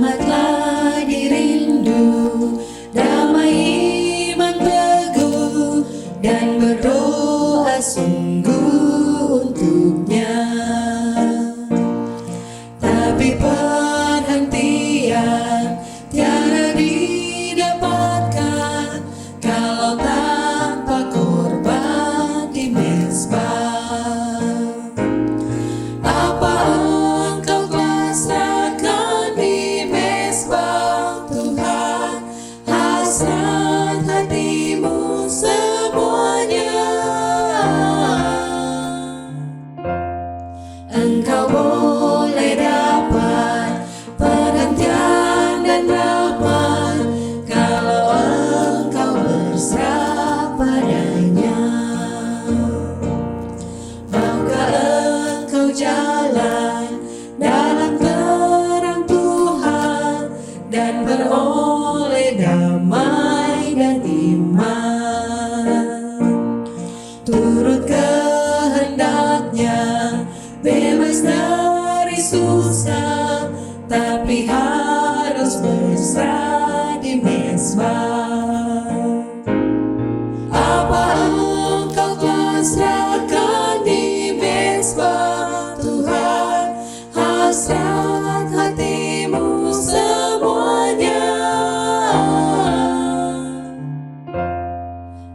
Selamatlah dirindu, damai iman teguh, dan berdoa sungguh untuknya. Tapi perhentian tiada didapatkan kalau tanpa korban di mezbah. Apa engkau pasrahkan di mezbah Tuhan, hasrat hatimu semuanya. Engkau boleh dapat perhentian dan rahmat kalau engkau berserah padanya. Maukah engkau jalan dalam terang Tuhan dan beroleh damai dan iman? Turut kehendaknya, bebas dari susah, tapi harus berserah di mezbah. Apa engkau pasrahkan di mezbah Tuhan, hasrat hatimu semuanya.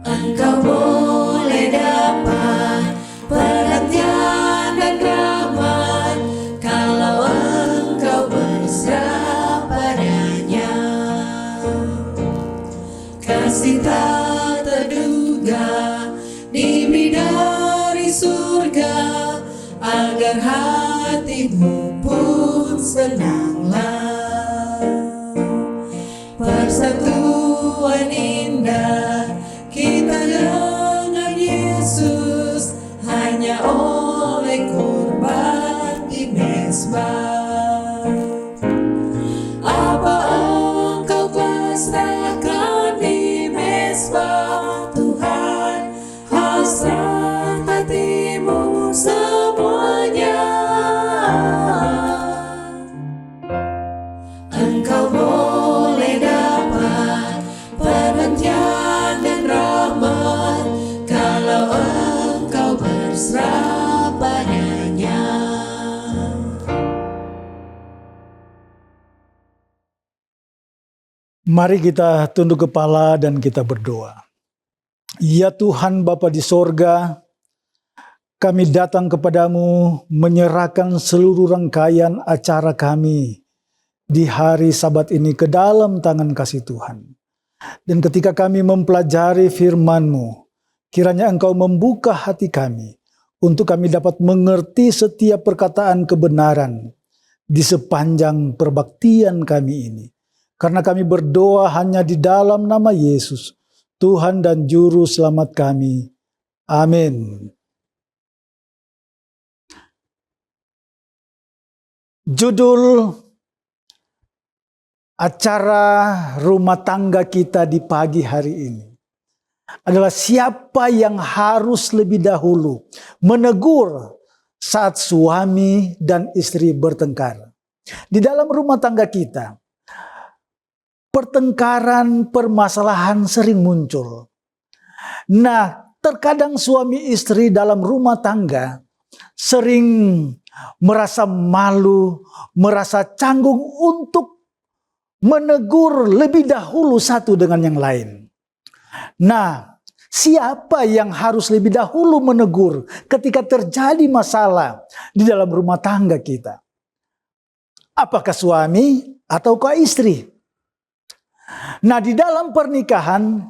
Engkau boleh dapat perhatian dan rahmat kalau engkau berserah padanya. Kasih tak terduga diberi dari surga, agar hatimu pun senanglah. Persatuan indah kita dengan Yesus hanya oleh korban di mezbah. Apa engkau pasrahkan di mezbah Tuhan, hasrat hatimu semuanya. Engkau boleh dapat perhentian dan rahmat kalau engkau berserah padanya. Mari kita tunduk kepala dan kita berdoa. Ya Tuhan Bapa di sorga, kami datang kepadamu menyerahkan seluruh rangkaian acara kami di hari Sabat ini ke dalam tangan kasih Tuhan. Dan ketika kami mempelajari firman-Mu, kiranya Engkau membuka hati kami untuk kami dapat mengerti setiap perkataan kebenaran di sepanjang perbaktian kami ini. Karena kami berdoa hanya di dalam nama Yesus, Tuhan dan Juru Selamat kami. Amin. Judul acara rumah tangga kita di pagi hari ini adalah siapa yang harus lebih dahulu menegur saat suami dan istri bertengkar. Di dalam rumah tangga kita, pertengkaran, permasalahan sering muncul. Nah, terkadang suami istri dalam rumah tangga sering merasa malu, merasa canggung untuk menegur lebih dahulu satu dengan yang lain. Nah, siapa yang harus lebih dahulu menegur ketika terjadi masalah di dalam rumah tangga kita? Apakah suami ataukah istri? Nah, di dalam pernikahan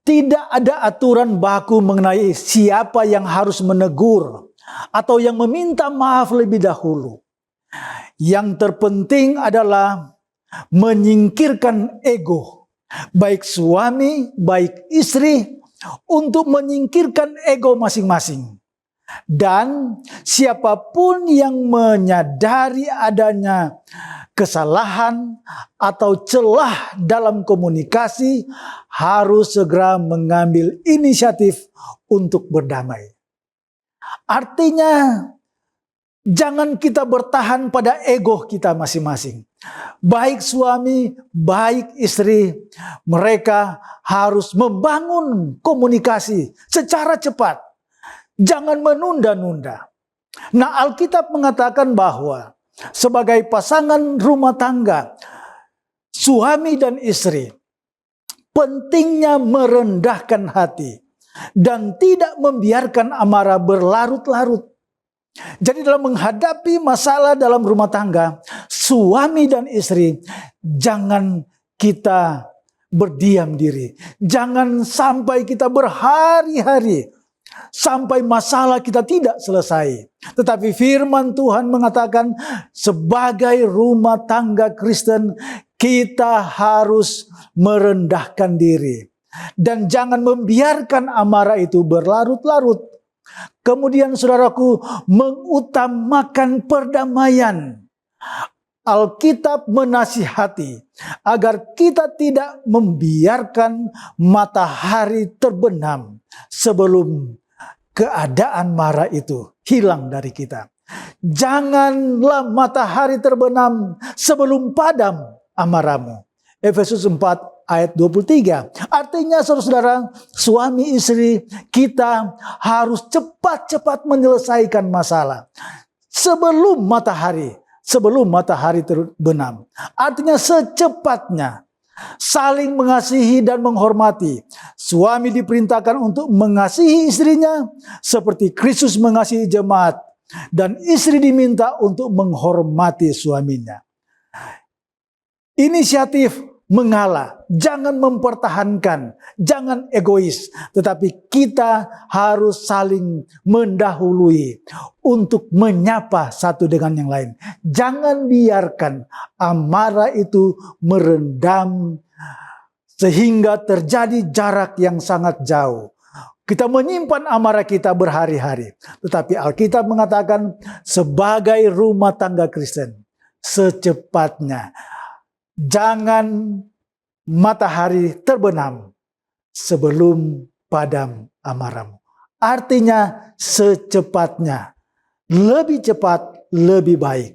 tidak ada aturan baku mengenai siapa yang harus menegur atau yang meminta maaf lebih dahulu. Yang terpenting adalah menyingkirkan ego, baik suami, baik istri, untuk menyingkirkan ego masing-masing. Dan siapapun yang menyadari adanya kesalahan atau celah dalam komunikasi harus segera mengambil inisiatif untuk berdamai. Artinya, jangan kita bertahan pada ego kita masing-masing. Baik suami, baik istri, mereka harus membangun komunikasi secara cepat. Jangan menunda-nunda. Nah, Alkitab mengatakan bahwa sebagai pasangan rumah tangga, suami dan istri, pentingnya merendahkan hati dan tidak membiarkan amarah berlarut-larut. Jadi dalam menghadapi masalah dalam rumah tangga, suami dan istri, jangan kita berdiam diri. Jangan sampai kita berhari-hari sampai masalah kita tidak selesai. Tetapi firman Tuhan mengatakan sebagai rumah tangga Kristen, kita harus merendahkan diri. Dan jangan membiarkan amarah itu berlarut-larut. Kemudian saudaraku, mengutamakan perdamaian. Alkitab menasihati agar kita tidak membiarkan matahari terbenam sebelum keadaan marah itu hilang dari kita. Janganlah matahari terbenam sebelum padam amarahmu. Efesus 4 ayat 23. Artinya saudara-saudara, suami istri kita harus cepat-cepat menyelesaikan masalah sebelum matahari terbenam. Artinya secepatnya saling mengasihi dan menghormati. Suami diperintahkan untuk mengasihi istrinya seperti Kristus mengasihi jemaat, dan istri diminta untuk menghormati suaminya. Inisiatif mengalah, jangan mempertahankan, jangan egois, tetapi kita harus saling mendahului untuk menyapa satu dengan yang lain. Jangan biarkan amarah itu merendam sehingga terjadi jarak yang sangat jauh. Kita menyimpan amarah kita berhari-hari, tetapi Alkitab mengatakan sebagai rumah tangga Kristen, secepatnya jangan matahari terbenam sebelum padam amarahmu. Artinya secepatnya, lebih cepat, lebih baik.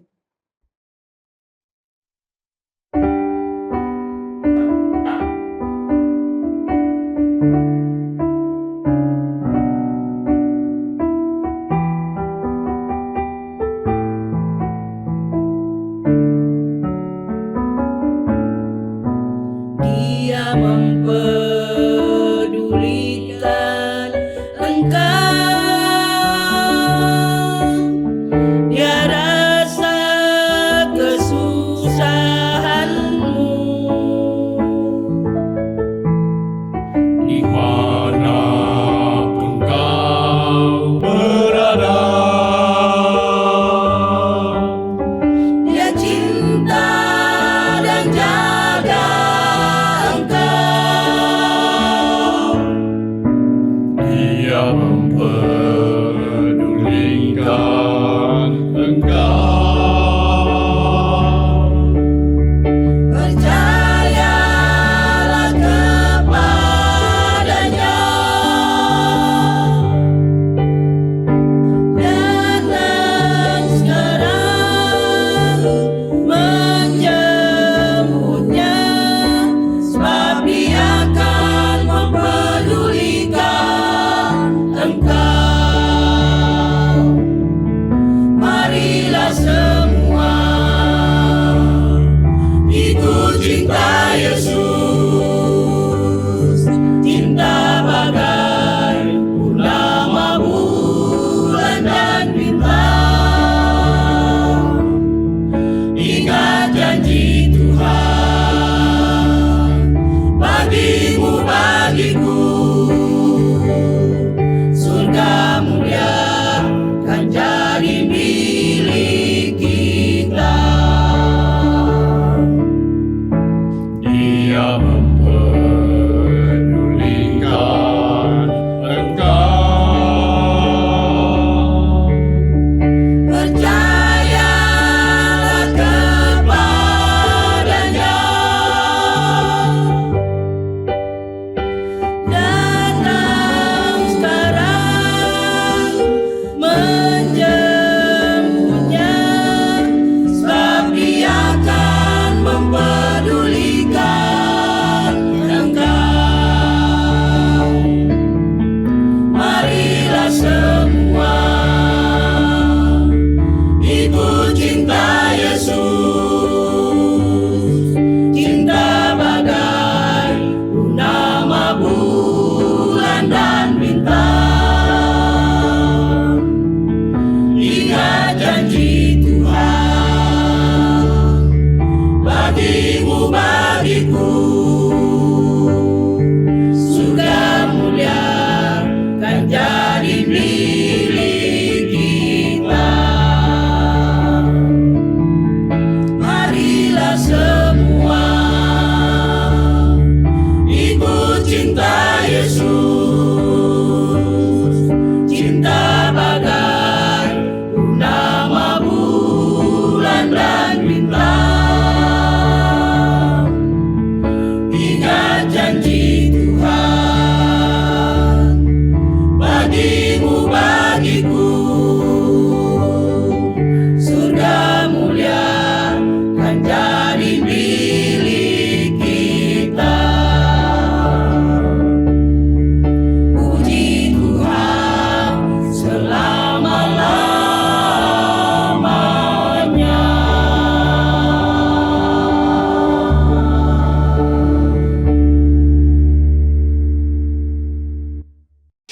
Dia mempedulikan engkau. Dia rasa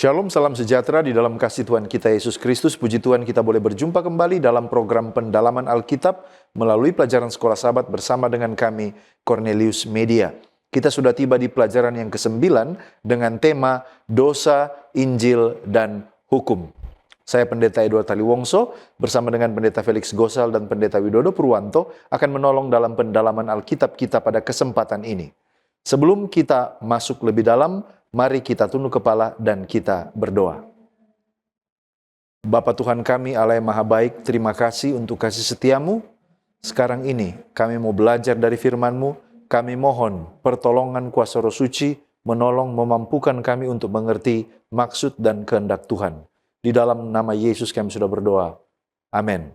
Shalom, salam sejahtera di dalam kasih Tuhan kita Yesus Kristus. Puji Tuhan kita boleh berjumpa kembali dalam program pendalaman Alkitab melalui pelajaran Sekolah Sahabat bersama dengan kami, Cornelius Media. Kita sudah tiba di pelajaran yang ke-9 dengan tema Dosa, Injil, dan Hukum. Saya Pendeta Edward Taliwongso bersama dengan Pendeta Felix Gosal dan Pendeta Widodo Purwanto akan menolong dalam pendalaman Alkitab kita pada kesempatan ini. Sebelum kita masuk lebih dalam, mari kita tunduk kepala dan kita berdoa. Bapa Tuhan kami, Allah yang Maha Baik, terima kasih untuk kasih setiamu. Sekarang ini kami mau belajar dari firman-Mu. Kami mohon pertolongan kuasa Roh Suci menolong memampukan kami untuk mengerti maksud dan kehendak Tuhan. Di dalam nama Yesus kami sudah berdoa. Amin.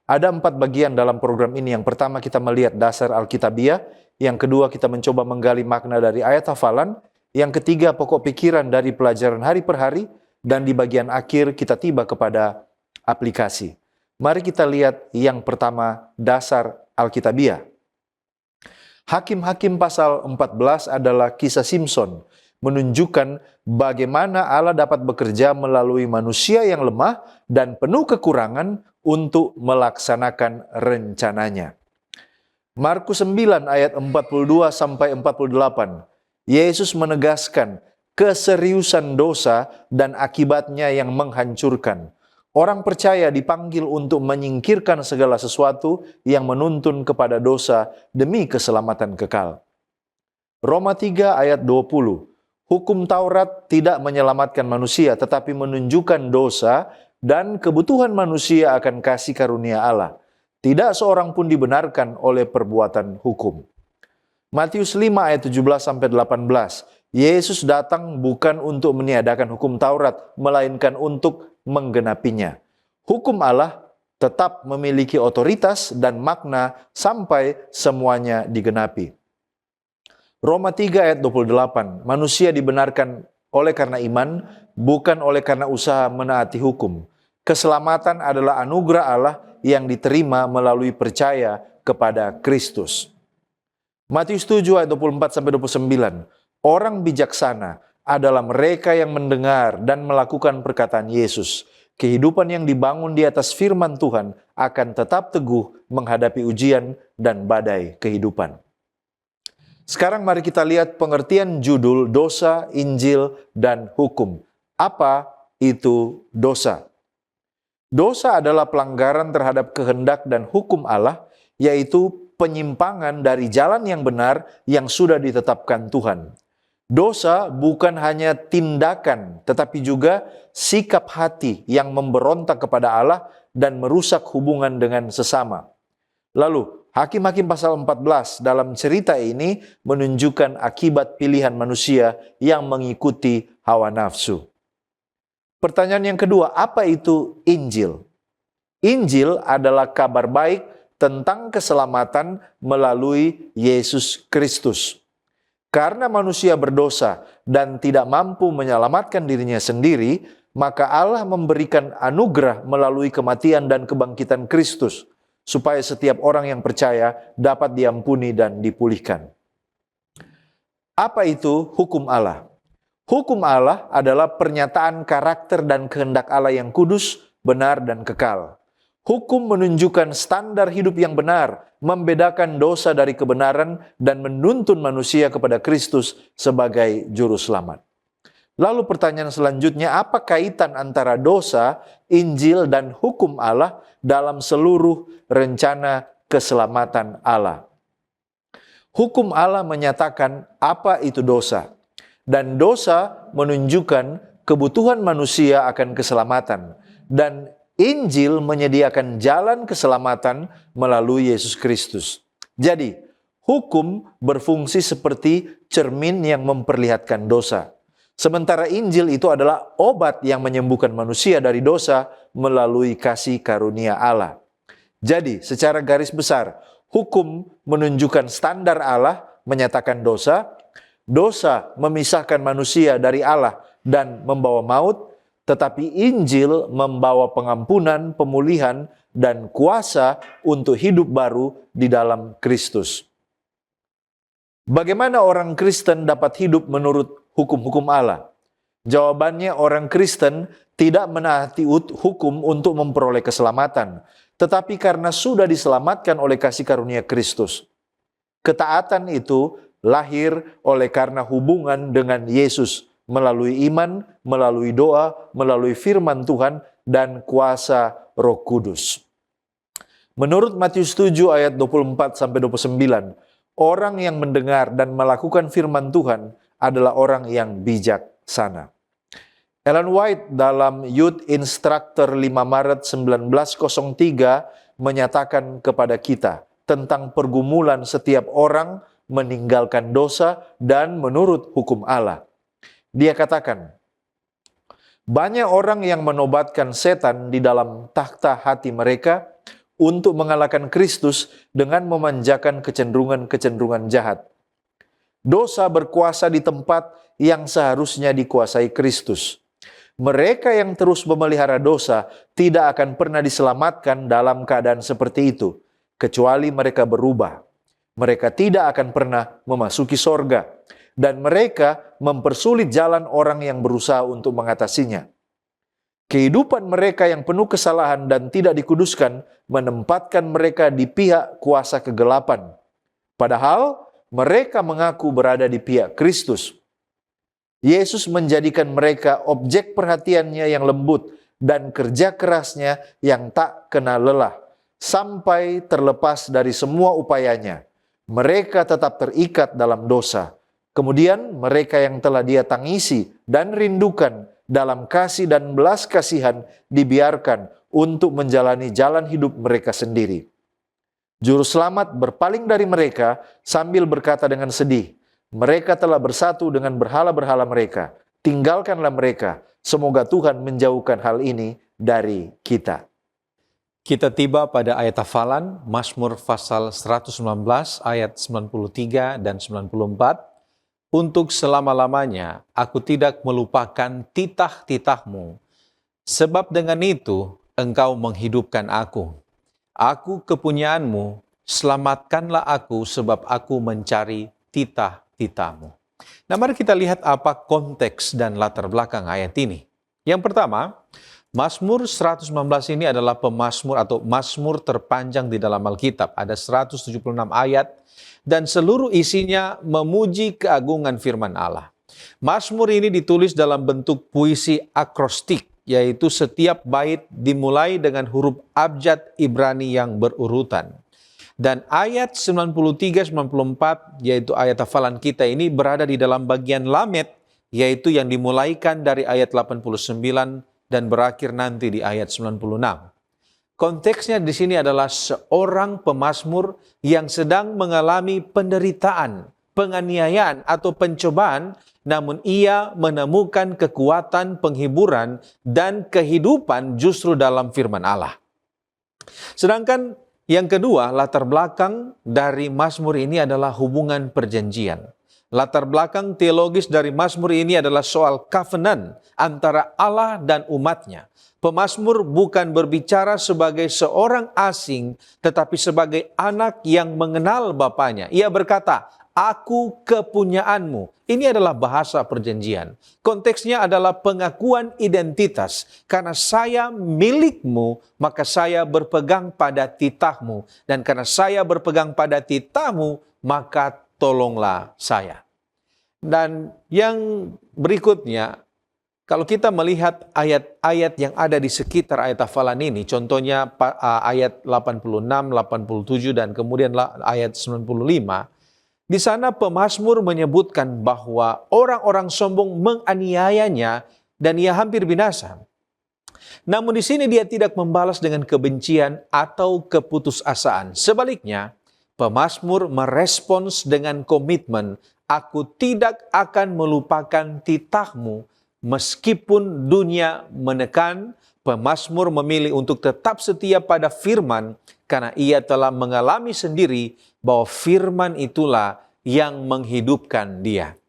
Ada 4 bagian dalam program ini. Yang pertama kita melihat dasar Alkitabiah. Yang kedua kita mencoba menggali makna dari ayat hafalan. Yang ketiga pokok pikiran dari pelajaran hari per hari. Dan di bagian akhir kita tiba kepada aplikasi. Mari kita lihat yang pertama, dasar Alkitabiah. Hakim-Hakim pasal 14 adalah kisah Simson, menunjukkan bagaimana Allah dapat bekerja melalui manusia yang lemah dan penuh kekurangan untuk melaksanakan rencananya. Markus 9 ayat 42 sampai 48. Yesus menegaskan keseriusan dosa dan akibatnya yang menghancurkan. Orang percaya dipanggil untuk menyingkirkan segala sesuatu yang menuntun kepada dosa demi keselamatan kekal. Roma 3 ayat 20. Hukum Taurat tidak menyelamatkan manusia, tetapi menunjukkan dosa dan kebutuhan manusia akan kasih karunia Allah. Tidak seorang pun dibenarkan oleh perbuatan hukum. Matius 5 ayat 17-18. Yesus datang bukan untuk meniadakan hukum Taurat, melainkan untuk menggenapinya. Hukum Allah tetap memiliki otoritas dan makna sampai semuanya digenapi. Roma 3 ayat 28. Manusia dibenarkan oleh karena iman, bukan oleh karena usaha menaati hukum. Keselamatan adalah anugerah Allah yang diterima melalui percaya kepada Kristus. Matius 7 ayat 24-29. Orang bijaksana adalah mereka yang mendengar dan melakukan perkataan Yesus. Kehidupan yang dibangun di atas firman Tuhan akan tetap teguh menghadapi ujian dan badai kehidupan. Sekarang mari kita lihat pengertian judul Dosa, Injil, dan Hukum. Apa itu dosa? Dosa adalah pelanggaran terhadap kehendak dan hukum Allah, yaitu penyimpangan dari jalan yang benar yang sudah ditetapkan Tuhan. Dosa bukan hanya tindakan, tetapi juga sikap hati yang memberontak kepada Allah dan merusak hubungan dengan sesama. Lalu, Hakim-Hakim pasal 14 dalam cerita ini menunjukkan akibat pilihan manusia yang mengikuti hawa nafsu. Pertanyaan yang kedua, apa itu Injil? Injil adalah kabar baik tentang keselamatan melalui Yesus Kristus. Karena manusia berdosa dan tidak mampu menyelamatkan dirinya sendiri, maka Allah memberikan anugerah melalui kematian dan kebangkitan Kristus, supaya setiap orang yang percaya dapat diampuni dan dipulihkan. Apa itu hukum Allah? Hukum Allah adalah pernyataan karakter dan kehendak Allah yang kudus, benar, dan kekal. Hukum menunjukkan standar hidup yang benar, membedakan dosa dari kebenaran, dan menuntun manusia kepada Kristus sebagai juru selamat. Lalu pertanyaan selanjutnya, apa kaitan antara dosa, Injil, dan hukum Allah dalam seluruh rencana keselamatan Allah? Hukum Allah menyatakan apa itu dosa, dan dosa menunjukkan kebutuhan manusia akan keselamatan, dan Injil menyediakan jalan keselamatan melalui Yesus Kristus. Jadi, hukum berfungsi seperti cermin yang memperlihatkan dosa. Sementara Injil itu adalah obat yang menyembuhkan manusia dari dosa melalui kasih karunia Allah. Jadi, secara garis besar, hukum menunjukkan standar Allah, menyatakan dosa. Dosa memisahkan manusia dari Allah dan membawa maut. Tetapi Injil membawa pengampunan, pemulihan, dan kuasa untuk hidup baru di dalam Kristus. Bagaimana orang Kristen dapat hidup menurut hukum-hukum Allah? Jawabannya, orang Kristen tidak menaati hukum untuk memperoleh keselamatan, tetapi karena sudah diselamatkan oleh kasih karunia Kristus. Ketaatan itu lahir oleh karena hubungan dengan Yesus melalui iman, melalui doa, melalui firman Tuhan, dan kuasa Roh Kudus. Menurut Matius 7 ayat 24-29, orang yang mendengar dan melakukan firman Tuhan adalah orang yang bijaksana. Ellen White dalam Youth Instructor 5 Maret 1903 menyatakan kepada kita tentang pergumulan setiap orang meninggalkan dosa dan menurut hukum Allah. Dia katakan, banyak orang yang menobatkan setan di dalam takhta hati mereka untuk mengalahkan Kristus dengan memanjakan kecenderungan-kecenderungan jahat. Dosa berkuasa di tempat yang seharusnya dikuasai Kristus. Mereka yang terus memelihara dosa tidak akan pernah diselamatkan dalam keadaan seperti itu, kecuali mereka berubah. Mereka tidak akan pernah memasuki sorga, dan mereka mempersulit jalan orang yang berusaha untuk mengatasinya. Kehidupan mereka yang penuh kesalahan dan tidak dikuduskan menempatkan mereka di pihak kuasa kegelapan. Padahal mereka mengaku berada di pihak Kristus. Yesus menjadikan mereka objek perhatiannya yang lembut dan kerja kerasnya yang tak kenal lelah. Sampai terlepas dari semua upayanya, mereka tetap terikat dalam dosa. Kemudian mereka yang telah Dia tangisi dan rindukan dalam kasih dan belas kasihan dibiarkan untuk menjalani jalan hidup mereka sendiri. Juru selamat berpaling dari mereka sambil berkata dengan sedih, mereka telah bersatu dengan berhala-berhala mereka. Tinggalkanlah mereka. Semoga Tuhan menjauhkan hal ini dari kita. Kita tiba pada ayat hafalan Mazmur pasal 119 ayat 93 dan 94. Untuk selama-lamanya aku tidak melupakan titah-titahmu. Sebab dengan itu engkau menghidupkan aku. Aku kepunyaanmu, selamatkanlah aku sebab aku mencari titah-titahmu. Nah, mari kita lihat apa konteks dan latar belakang ayat ini. Yang pertama, Mazmur 119 ini adalah pemazmur atau mazmur terpanjang di dalam Alkitab. Ada 176 ayat dan seluruh isinya memuji keagungan firman Allah. Mazmur ini ditulis dalam bentuk puisi akrostik, yaitu setiap bait dimulai dengan huruf abjad Ibrani yang berurutan. Dan ayat 93-94, yaitu ayat hafalan kita ini berada di dalam bagian lamed, yaitu yang dimulaikan dari ayat 89 dan berakhir nanti di ayat 96. Konteksnya di sini adalah seorang pemazmur yang sedang mengalami penderitaan, penganiayaan atau pencobaan, namun ia menemukan kekuatan, penghiburan, dan kehidupan justru dalam firman Allah. Sedangkan yang kedua, latar belakang dari mazmur ini adalah hubungan perjanjian. Latar belakang teologis dari mazmur ini adalah soal covenant antara Allah dan umatnya. Pemazmur bukan berbicara sebagai seorang asing, tetapi sebagai anak yang mengenal bapaknya. Ia berkata, aku kepunyaanmu. Ini adalah bahasa perjanjian. Konteksnya adalah pengakuan identitas. Karena saya milikmu, maka saya berpegang pada titahmu. Dan karena saya berpegang pada titahmu, maka tolonglah saya. Dan yang berikutnya, kalau kita melihat ayat-ayat yang ada di sekitar ayat hafalan ini, contohnya ayat 86, 87, dan kemudian ayat 95, di sana pemazmur menyebutkan bahwa orang-orang sombong menganiayanya dan ia hampir binasa. Namun di sini dia tidak membalas dengan kebencian atau keputusasaan. Sebaliknya, pemazmur merespons dengan komitmen, aku tidak akan melupakan titahmu meskipun dunia menekan. Pemazmur memilih untuk tetap setia pada firman karena ia telah mengalami sendiri bahwa firman itulah yang menghidupkan dia.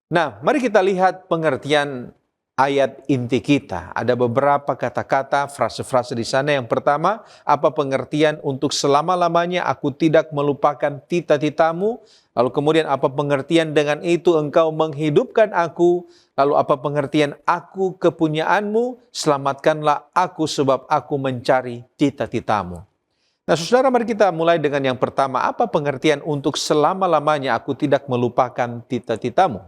Nah, mari kita lihat pengertian ayat inti kita. Ada beberapa kata-kata, frase-frase di sana. Yang pertama, apa pengertian untuk selama-lamanya aku tidak melupakan tita-titamu? Lalu kemudian apa pengertian dengan itu engkau menghidupkan aku? Lalu apa pengertian aku kepunyaanmu? Selamatkanlah aku sebab aku mencari tita-titamu. Nah saudara, mari kita mulai dengan yang pertama. Apa pengertian untuk selama-lamanya aku tidak melupakan tita-titamu?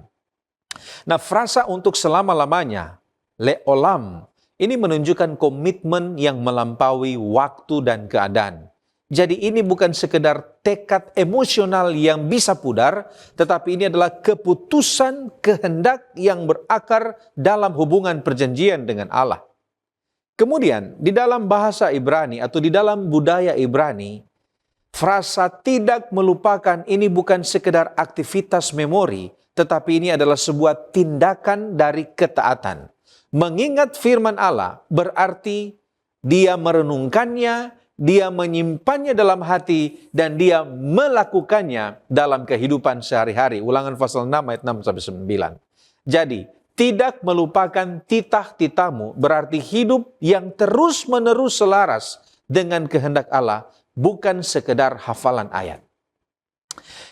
Nah, frasa untuk selama-lamanya, leolam, ini menunjukkan komitmen yang melampaui waktu dan keadaan. Jadi ini bukan sekedar tekad emosional yang bisa pudar, tetapi ini adalah keputusan kehendak yang berakar dalam hubungan perjanjian dengan Allah. Kemudian, di dalam bahasa Ibrani atau di dalam budaya Ibrani, frasa tidak melupakan ini bukan sekedar aktivitas memori, tetapi ini adalah sebuah tindakan dari ketaatan. Mengingat firman Allah berarti dia merenungkannya, dia menyimpannya dalam hati, dan dia melakukannya dalam kehidupan sehari-hari. Ulangan pasal 6 ayat 6-9. Jadi, tidak melupakan titah-titamu berarti hidup yang terus-menerus selaras dengan kehendak Allah, bukan sekedar hafalan ayat.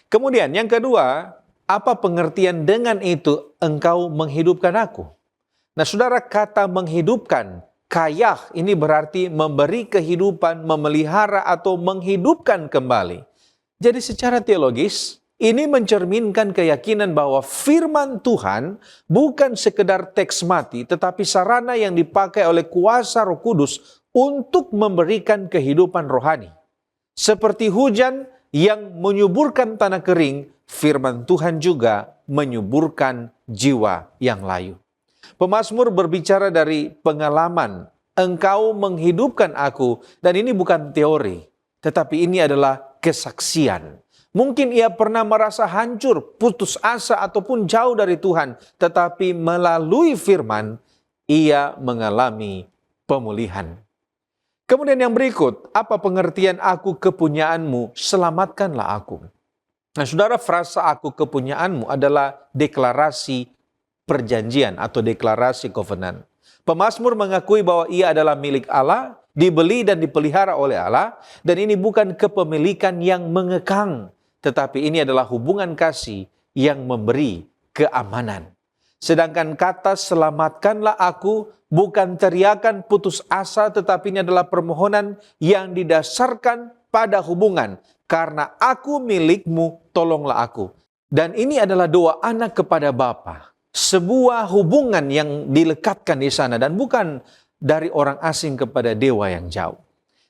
Kemudian yang kedua, apa pengertian dengan itu engkau menghidupkan aku? Nah saudara, kata menghidupkan, kayah, ini berarti memberi kehidupan, memelihara atau menghidupkan kembali. Jadi secara teologis, ini mencerminkan keyakinan bahwa firman Tuhan bukan sekedar teks mati, tetapi sarana yang dipakai oleh kuasa Roh Kudus untuk memberikan kehidupan rohani. Seperti hujan yang menyuburkan tanah kering, firman Tuhan juga menyuburkan jiwa yang layu. Pemazmur berbicara dari pengalaman, engkau menghidupkan aku, dan ini bukan teori, tetapi ini adalah kesaksian. Mungkin ia pernah merasa hancur, putus asa, ataupun jauh dari Tuhan, tetapi melalui firman, ia mengalami pemulihan. Kemudian yang berikut, apa pengertian aku kepunyaanmu, selamatkanlah aku. Nah saudara, frasa aku kepunyaanmu adalah deklarasi perjanjian atau deklarasi covenant. Pemazmur mengakui bahwa ia adalah milik Allah, dibeli dan dipelihara oleh Allah, dan ini bukan kepemilikan yang mengekang, tetapi ini adalah hubungan kasih yang memberi keamanan. Sedangkan kata selamatkanlah aku bukan teriakan putus asa, tetapi ini adalah permohonan yang didasarkan pada hubungan. Karena aku milikmu, tolonglah aku. Dan ini adalah doa anak kepada Bapa. Sebuah hubungan yang dilekatkan di sana dan bukan dari orang asing kepada dewa yang jauh.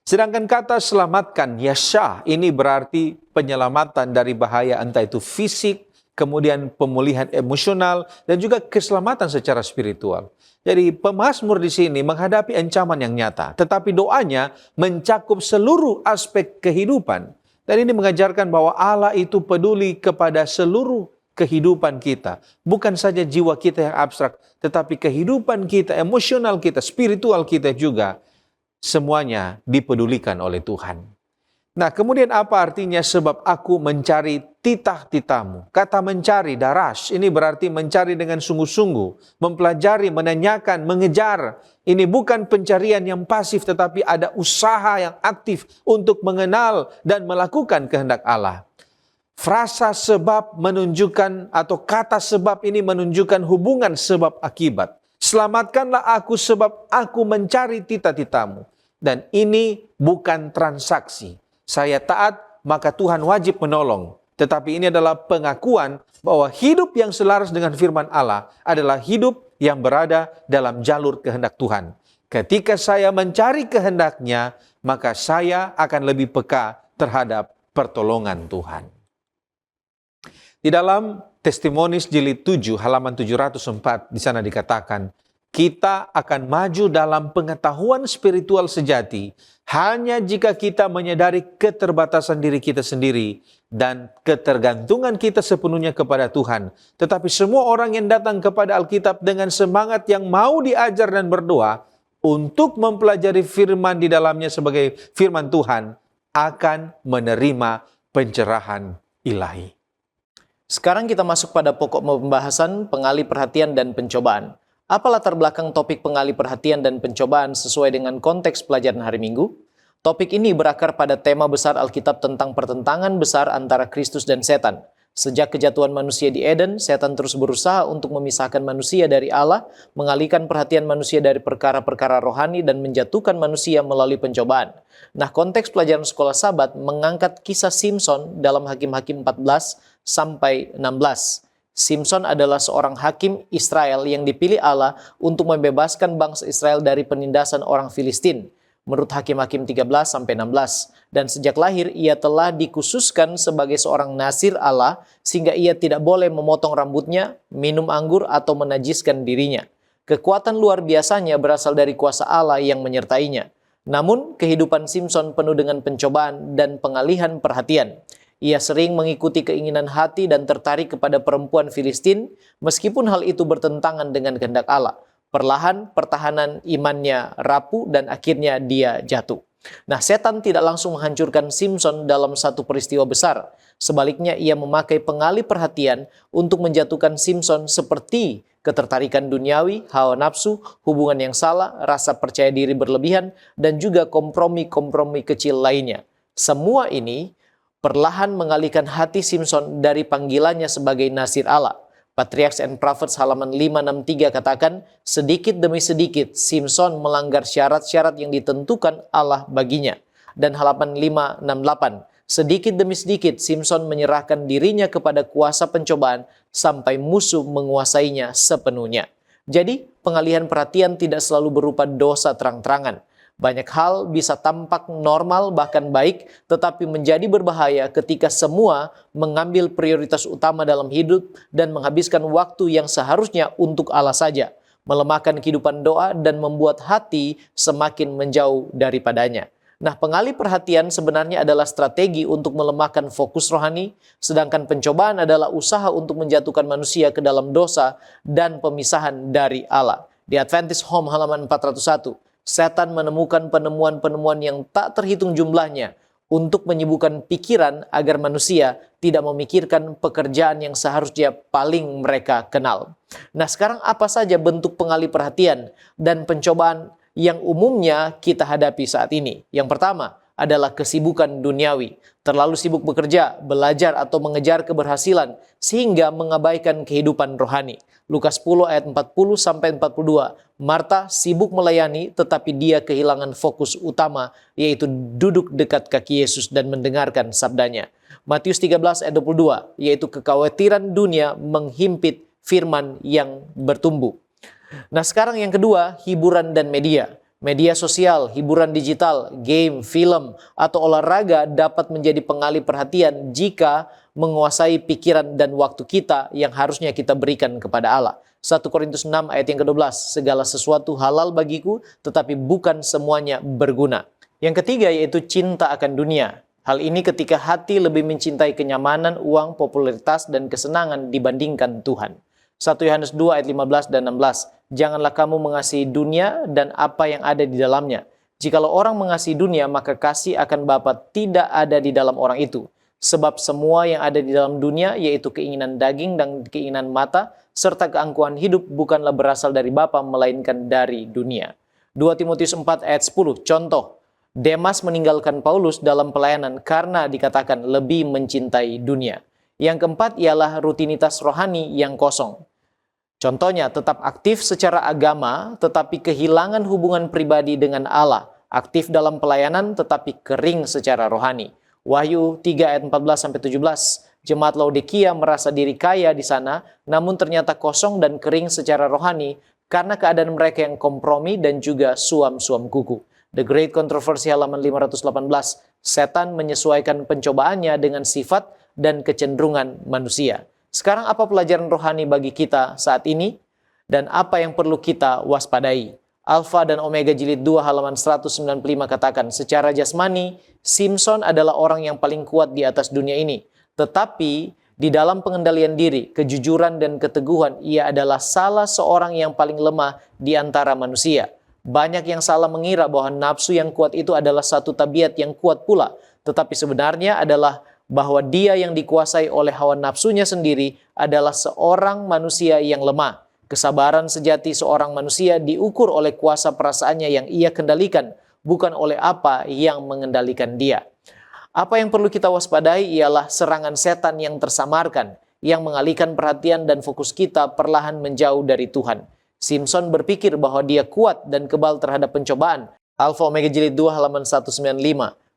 Sedangkan kata selamatkan, yasha, ini berarti penyelamatan dari bahaya, entah itu fisik, kemudian pemulihan emosional, dan juga keselamatan secara spiritual. Jadi pemazmur di sini menghadapi ancaman yang nyata, tetapi doanya mencakup seluruh aspek kehidupan. Dan ini mengajarkan bahwa Allah itu peduli kepada seluruh kehidupan kita. Bukan saja jiwa kita yang abstrak, tetapi kehidupan kita, emosional kita, spiritual kita juga. Semuanya dipedulikan oleh Tuhan. Nah, kemudian apa artinya sebab aku mencari titah-titamu? Kata mencari, darash, ini berarti mencari dengan sungguh-sungguh, mempelajari, menanyakan, mengejar. Ini bukan pencarian yang pasif, tetapi ada usaha yang aktif untuk mengenal dan melakukan kehendak Allah. Frasa sebab menunjukkan, atau kata sebab ini menunjukkan hubungan sebab akibat. Selamatkanlah aku sebab aku mencari titah-titamu. Dan ini bukan transaksi. Saya taat, maka Tuhan wajib menolong. Tetapi ini adalah pengakuan bahwa hidup yang selaras dengan firman Allah adalah hidup yang berada dalam jalur kehendak Tuhan. Ketika saya mencari kehendaknya, maka saya akan lebih peka terhadap pertolongan Tuhan. Di dalam Testimonies jilid 7 halaman 704 di sana dikatakan, kita akan maju dalam pengetahuan spiritual sejati hanya jika kita menyadari keterbatasan diri kita sendiri dan ketergantungan kita sepenuhnya kepada Tuhan. Tetapi semua orang yang datang kepada Alkitab dengan semangat yang mau diajar dan berdoa untuk mempelajari firman di dalamnya sebagai firman Tuhan akan menerima pencerahan ilahi. Sekarang kita masuk pada pokok pembahasan, pengalih perhatian dan pencobaan. Apa latar belakang topik pengalih perhatian dan pencobaan sesuai dengan konteks pelajaran hari Minggu? Topik ini berakar pada tema besar Alkitab tentang pertentangan besar antara Kristus dan setan. Sejak kejatuhan manusia di Eden, setan terus berusaha untuk memisahkan manusia dari Allah, mengalihkan perhatian manusia dari perkara-perkara rohani dan menjatuhkan manusia melalui pencobaan. Nah, konteks pelajaran sekolah Sabat mengangkat kisah Simson dalam Hakim-Hakim 14 sampai 16. Simson adalah seorang hakim Israel yang dipilih Allah untuk membebaskan bangsa Israel dari penindasan orang Filistin. Menurut Hakim-Hakim 13 sampai 16. Dan sejak lahir ia telah dikhususkan sebagai seorang nasir Allah sehingga ia tidak boleh memotong rambutnya, minum anggur atau menajiskan dirinya. Kekuatan luar biasanya berasal dari kuasa Allah yang menyertainya. Namun kehidupan Simson penuh dengan pencobaan dan pengalihan perhatian. Ia sering mengikuti keinginan hati dan tertarik kepada perempuan Filistin meskipun hal itu bertentangan dengan kehendak Allah. Perlahan pertahanan imannya rapuh dan akhirnya dia jatuh. Nah, setan tidak langsung menghancurkan Simson dalam satu peristiwa besar. Sebaliknya, ia memakai pengalih perhatian untuk menjatuhkan Simson seperti ketertarikan duniawi, hawa nafsu, hubungan yang salah, rasa percaya diri berlebihan, dan juga kompromi-kompromi kecil lainnya. Semua ini perlahan mengalihkan hati Simson dari panggilannya sebagai nasir Allah. Patriarchs and Prophets halaman 563 katakan, sedikit demi sedikit Simson melanggar syarat-syarat yang ditentukan Allah baginya. Dan halaman 568, sedikit demi sedikit Simson menyerahkan dirinya kepada kuasa pencobaan sampai musuh menguasainya sepenuhnya. Jadi, pengalihan perhatian tidak selalu berupa dosa terang-terangan. Banyak hal bisa tampak normal bahkan baik, tetapi menjadi berbahaya ketika semua mengambil prioritas utama dalam hidup dan menghabiskan waktu yang seharusnya untuk Allah saja, melemahkan kehidupan doa dan membuat hati semakin menjauh daripadanya. Nah, pengalih perhatian sebenarnya adalah strategi untuk melemahkan fokus rohani, sedangkan pencobaan adalah usaha untuk menjatuhkan manusia ke dalam dosa dan pemisahan dari Allah. Di Adventist Home halaman 401, setan menemukan penemuan-penemuan yang tak terhitung jumlahnya untuk menyibukkan pikiran agar manusia tidak memikirkan pekerjaan yang seharusnya paling mereka kenal. Nah, sekarang apa saja bentuk pengalih perhatian dan pencobaan yang umumnya kita hadapi saat ini? Yang pertama adalah kesibukan duniawi. Terlalu sibuk bekerja, belajar, atau mengejar keberhasilan sehingga mengabaikan kehidupan rohani. Lukas 10 ayat 40-42. Marta sibuk melayani tetapi dia kehilangan fokus utama, yaitu duduk dekat kaki Yesus dan mendengarkan sabdanya. Matius 13 ayat 22, yaitu kekhawatiran dunia menghimpit firman yang bertumbuh. Nah, sekarang yang kedua, hiburan dan media. Media sosial, hiburan digital, game, film, atau olahraga dapat menjadi pengalih perhatian jika menguasai pikiran dan waktu kita yang harusnya kita berikan kepada Allah. 1 Korintus 6 ayat yang ke-12, segala sesuatu halal bagiku, tetapi bukan semuanya berguna. Yang ketiga yaitu cinta akan dunia. Hal ini ketika hati lebih mencintai kenyamanan, uang, popularitas, dan kesenangan dibandingkan Tuhan. 1 Yohanes 2 ayat 15 dan 16. Janganlah kamu mengasihi dunia dan apa yang ada di dalamnya. Jikalau orang mengasihi dunia, maka kasih akan Bapa tidak ada di dalam orang itu. Sebab semua yang ada di dalam dunia, yaitu keinginan daging dan keinginan mata, serta keangkuhan hidup, bukanlah berasal dari Bapa, melainkan dari dunia. 2 Timotius 4 ayat 10. Contoh, Demas meninggalkan Paulus dalam pelayanan karena dikatakan lebih mencintai dunia. Yang keempat ialah rutinitas rohani yang kosong. Contohnya, tetap aktif secara agama, tetapi kehilangan hubungan pribadi dengan Allah. Aktif dalam pelayanan, tetapi kering secara rohani. Wahyu 3 ayat 14-17. Jemaat Laodikia merasa diri kaya di sana, namun ternyata kosong dan kering secara rohani karena keadaan mereka yang kompromi dan juga suam-suam kuku. The Great Controversy halaman 518. Setan menyesuaikan pencobaannya dengan sifat dan kecenderungan manusia. Sekarang apa pelajaran rohani bagi kita saat ini? Dan apa yang perlu kita waspadai? Alfa dan Omega jilid 2 halaman 195 katakan, secara jasmani, Simson adalah orang yang paling kuat di atas dunia ini. Tetapi di dalam pengendalian diri, kejujuran dan keteguhan, ia adalah salah seorang yang paling lemah di antara manusia. Banyak yang salah mengira bahwa nafsu yang kuat itu adalah satu tabiat yang kuat pula. Tetapi sebenarnya adalah bahwa dia yang dikuasai oleh hawa nafsunya sendiri adalah seorang manusia yang lemah. Kesabaran sejati seorang manusia diukur oleh kuasa perasaannya yang ia kendalikan, bukan oleh apa yang mengendalikan dia. Apa yang perlu kita waspadai ialah serangan setan yang tersamarkan, yang mengalihkan perhatian dan fokus kita perlahan menjauh dari Tuhan. Simpson berpikir bahwa dia kuat dan kebal terhadap pencobaan. Alfa Omega Jilid 2 halaman 195.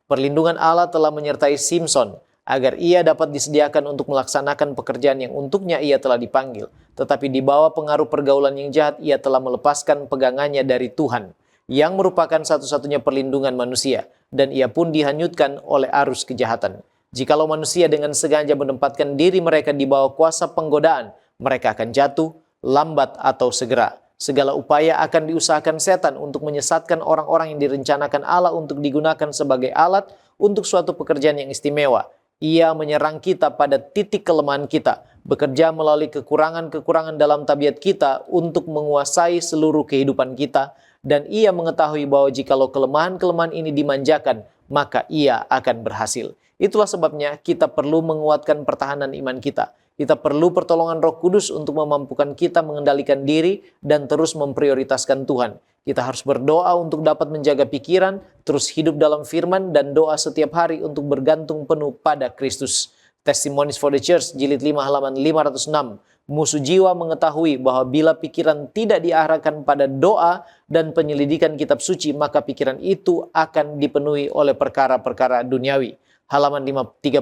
Perlindungan Allah telah menyertai Simpson agar ia dapat disediakan untuk melaksanakan pekerjaan yang untuknya ia telah dipanggil. Tetapi di bawah pengaruh pergaulan yang jahat, ia telah melepaskan pegangannya dari Tuhan, yang merupakan satu-satunya perlindungan manusia, dan ia pun dihanyutkan oleh arus kejahatan. Jikalau manusia dengan sengaja menempatkan diri mereka di bawah kuasa penggodaan, mereka akan jatuh, lambat atau segera. Segala upaya akan diusahakan setan untuk menyesatkan orang-orang yang direncanakan Allah untuk digunakan sebagai alat untuk suatu pekerjaan yang istimewa. Ia menyerang kita pada titik kelemahan kita, bekerja melalui kekurangan-kekurangan dalam tabiat kita untuk menguasai seluruh kehidupan kita, dan ia mengetahui bahwa jikalau kelemahan-kelemahan ini dimanjakan, maka ia akan berhasil. Itulah sebabnya kita perlu menguatkan pertahanan iman kita. Kita perlu pertolongan Roh Kudus untuk memampukan kita mengendalikan diri dan terus memprioritaskan Tuhan. Kita harus berdoa untuk dapat menjaga pikiran, terus hidup dalam firman, dan doa setiap hari untuk bergantung penuh pada Kristus. Testimonies for the Church, Jilid 5 halaman 506. Musuh jiwa mengetahui bahwa bila pikiran tidak diarahkan pada doa dan penyelidikan kitab suci, maka pikiran itu akan dipenuhi oleh perkara-perkara duniawi. Halaman 530.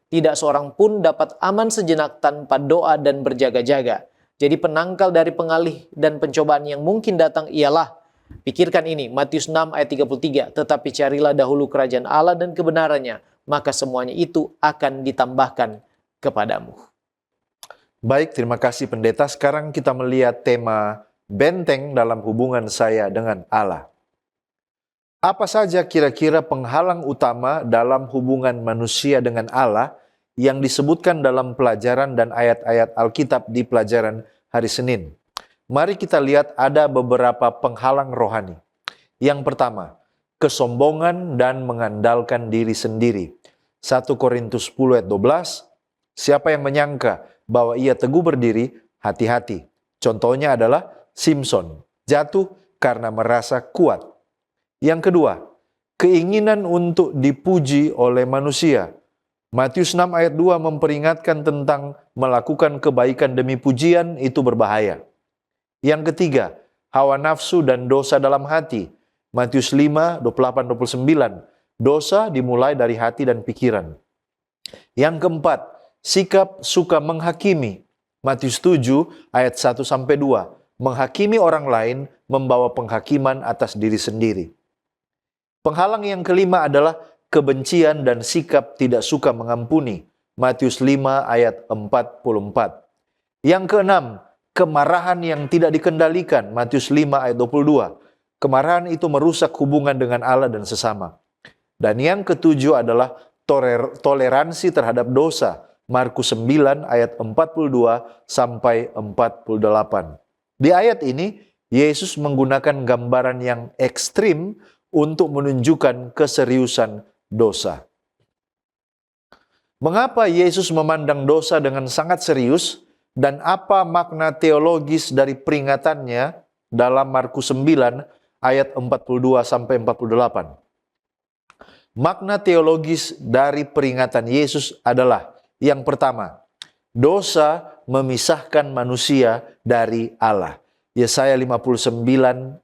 Tidak seorang pun dapat aman sejenak tanpa doa dan berjaga-jaga. Jadi penangkal dari pengalih dan pencobaan yang mungkin datang ialah, pikirkan ini, Matius 6 ayat 33, tetapi carilah dahulu kerajaan Allah dan kebenarannya, maka semuanya itu akan ditambahkan kepadamu. Baik, terima kasih pendeta. Sekarang kita melihat tema benteng dalam hubungan saya dengan Allah. Apa saja kira-kira penghalang utama dalam hubungan manusia dengan Allah yang disebutkan dalam pelajaran dan ayat-ayat Alkitab di pelajaran hari Senin? Mari kita lihat ada beberapa penghalang rohani. Yang pertama, kesombongan dan mengandalkan diri sendiri. 1 Korintus 10 ayat 12, siapa yang menyangka bahwa ia teguh berdiri, hati-hati. Contohnya adalah Simpson, jatuh karena merasa kuat. Yang kedua, keinginan untuk dipuji oleh manusia. Matius 6 ayat 2 memperingatkan tentang melakukan kebaikan demi pujian itu berbahaya. Yang ketiga, hawa nafsu dan dosa dalam hati. Matius 5, 28-29, dosa dimulai dari hati dan pikiran. Yang keempat, sikap suka menghakimi. Matius 7 ayat 1-2, menghakimi orang lain membawa penghakiman atas diri sendiri. Penghalang yang kelima adalah kebencian dan sikap tidak suka mengampuni. Matius 5 ayat 44. Yang keenam, kemarahan yang tidak dikendalikan. Matius 5 ayat 22. Kemarahan itu merusak hubungan dengan Allah dan sesama. Dan yang ketujuh adalah toleransi terhadap dosa. Markus 9 ayat 42-48. Di ayat ini, Yesus menggunakan gambaran yang ekstrim untuk menunjukkan keseriusan dosa. Mengapa Yesus memandang dosa dengan sangat serius dan apa makna teologis dari peringatannya dalam Markus 9 ayat 42-48? Makna teologis dari peringatan Yesus adalah yang pertama, dosa memisahkan manusia dari Allah. Yesaya 59